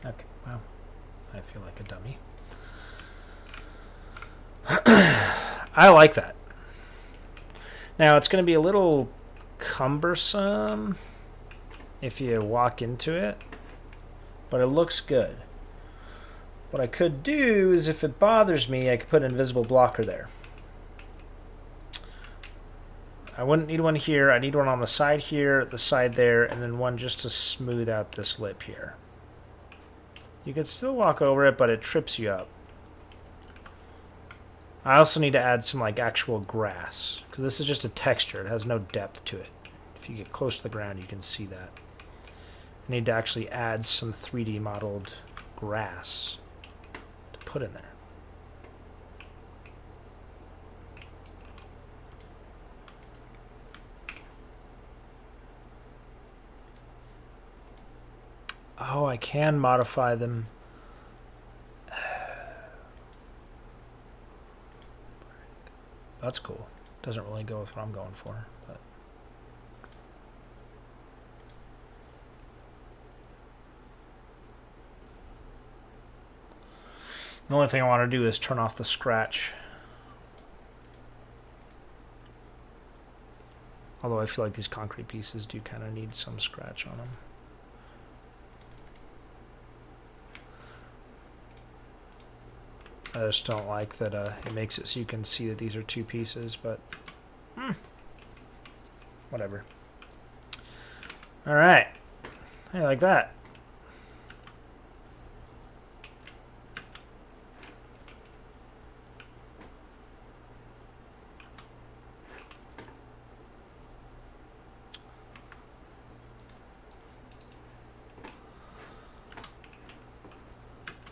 Okay, wow. I feel like a dummy. I like that. Now, it's going to be a little cumbersome if you walk into it, but it looks good. What I could do is, if it bothers me, I could put an invisible blocker there. I wouldn't need one here. I need one on the side here, the side there, and then one just to smooth out this lip here. You could still walk over it, but it trips you up. I also need to add some like actual grass, because this is just a texture. It has no depth to it. If you get close to the ground, you can see that. I need to actually add some 3D modeled grass to put in there. Oh, I can modify them. That's cool. Doesn't really go with what I'm going for, but the only thing I want to do is turn off the scratch. Although I feel like these concrete pieces do kind of need some scratch on them. I just don't like that it makes it so you can see that these are two pieces, but whatever. All right. I like that.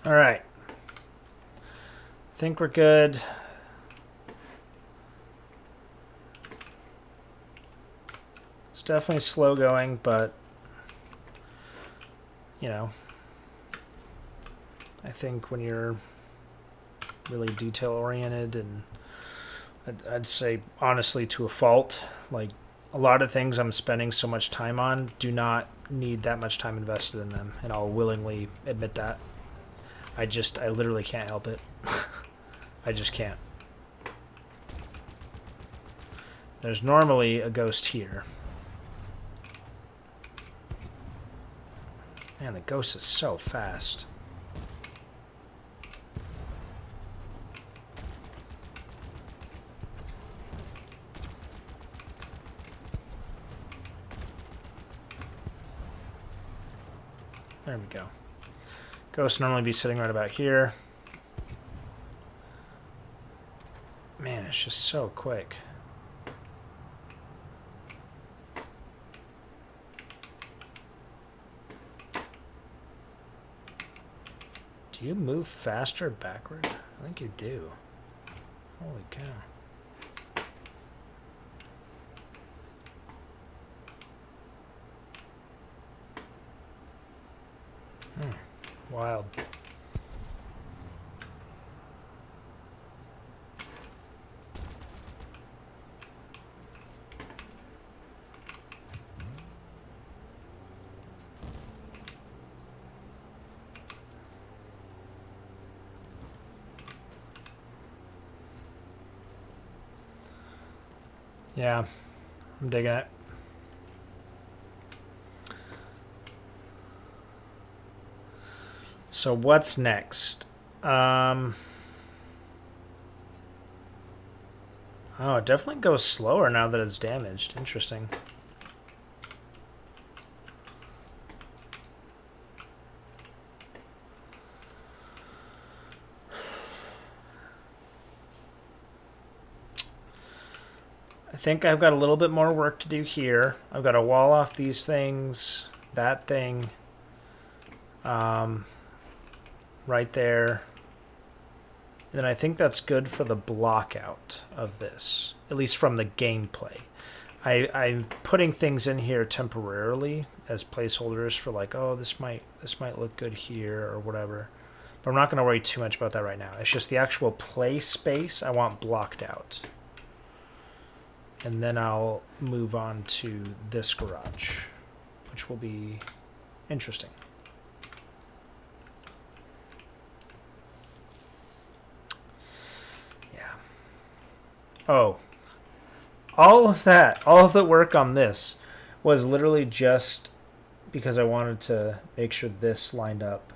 All right. I think we're good. It's definitely slow going, but you know, I think when you're really detail oriented, and I'd say honestly to a fault, like a lot of things I'm spending so much time on do not need that much time invested in them, and I'll willingly admit that. I literally can't help it. I just can't. There's normally a ghost here. Man, the ghost is so fast. There we go. Ghost normally be sitting right about here. Man, it's just so quick. Do you move faster backward? I think you do. Holy cow. Wild. Yeah, I'm digging it. So what's next? Oh, it definitely goes slower now that it's damaged. Interesting. I think I've got a little bit more work to do here. I've got to wall off these things, that thing, right there. And then I think that's good for the block out of this, at least from the gameplay. I'm putting things in here temporarily as placeholders for like, oh, this might look good here or whatever. But I'm not going to worry too much about that right now. It's just the actual play space I want blocked out. And then I'll move on to this garage, which will be interesting. Yeah. Oh. All of the work on this was literally just because I wanted to make sure this lined up.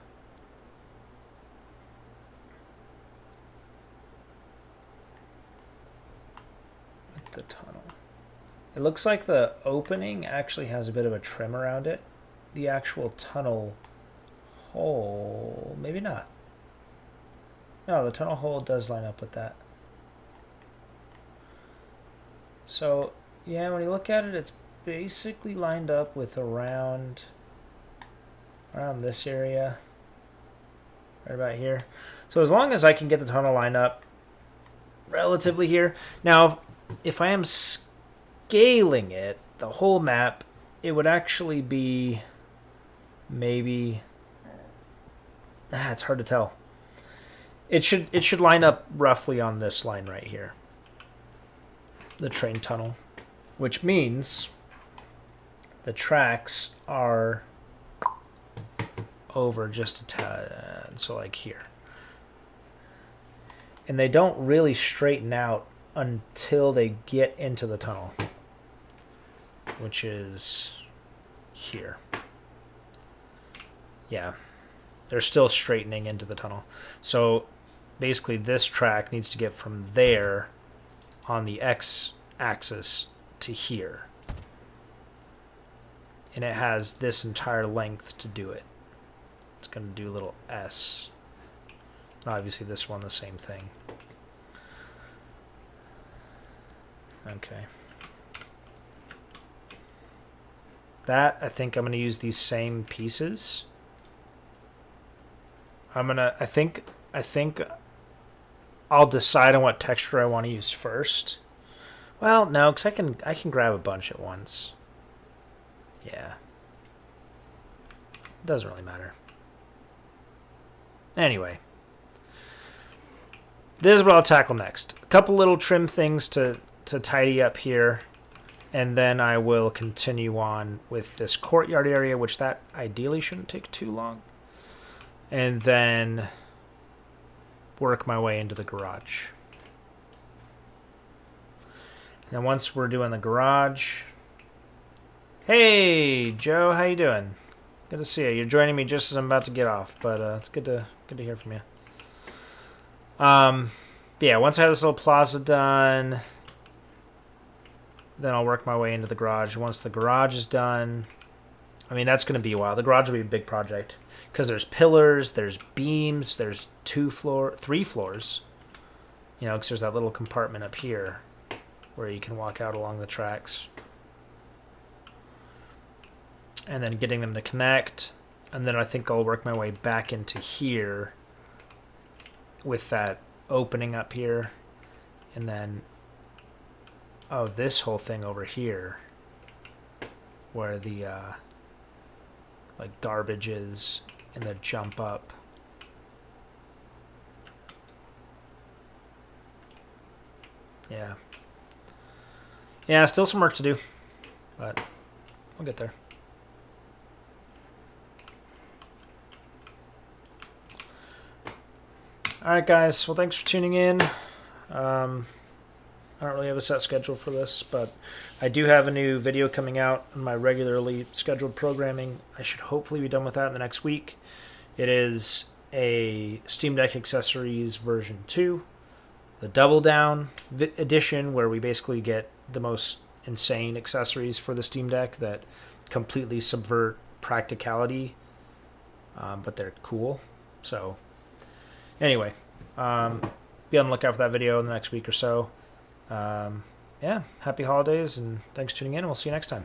With the tunnel. It looks like the opening actually has a bit of a trim around it. The actual tunnel hole, maybe not. No, the tunnel hole does line up with that. So, yeah, when you look at it, it's basically lined up with around this area. Right about here. So as long as I can get the tunnel lined up relatively here. Now, if I am scaling it, the whole map, it would actually be maybe... it's hard to tell. It should line up roughly on this line right here. The train tunnel, which means the tracks are over just a tad, so like here. And they don't really straighten out until they get into the tunnel, which is here. Yeah, they're still straightening into the tunnel. So basically this track needs to get from there on the x-axis to here. And it has this entire length to do it. It's going to do a little S. Obviously this one, the same thing. Okay. That, I think I'm going to use these same pieces. I think I'll decide on what texture I want to use first. Well, no, because I can grab a bunch at once. Yeah. It doesn't really matter. Anyway. This is what I'll tackle next. A couple little trim things to tidy up here. And then I will continue on with this courtyard area, which that ideally shouldn't take too long. And then work my way into the garage. And once we're doing the garage... Hey, Joe, how you doing? Good to see you. You're joining me just as I'm about to get off, but it's good to hear from you. Yeah, once I have this little plaza done, then I'll work my way into the garage. Once the garage is done, I mean, that's going to be a while. The garage will be a big project because there's pillars, there's beams, there's 3 floors. You know, because there's that little compartment up here where you can walk out along the tracks. And then getting them to connect. And then I think I'll work my way back into here with that opening up here. And then, oh, this whole thing over here where the like garbage is and the jump up. Yeah. Yeah, still some work to do, but we'll get there. All right, guys. Well, thanks for tuning in. I don't really have a set schedule for this, but I do have a new video coming out on my regularly scheduled programming. I should hopefully be done with that in the next week. It is a Steam Deck Accessories version 2, the Double Down edition, where we basically get the most insane accessories for the Steam Deck that completely subvert practicality, but they're cool. So anyway, be on the lookout for that video in the next week or so. Yeah, happy holidays, and thanks for tuning in, and we'll see you next time.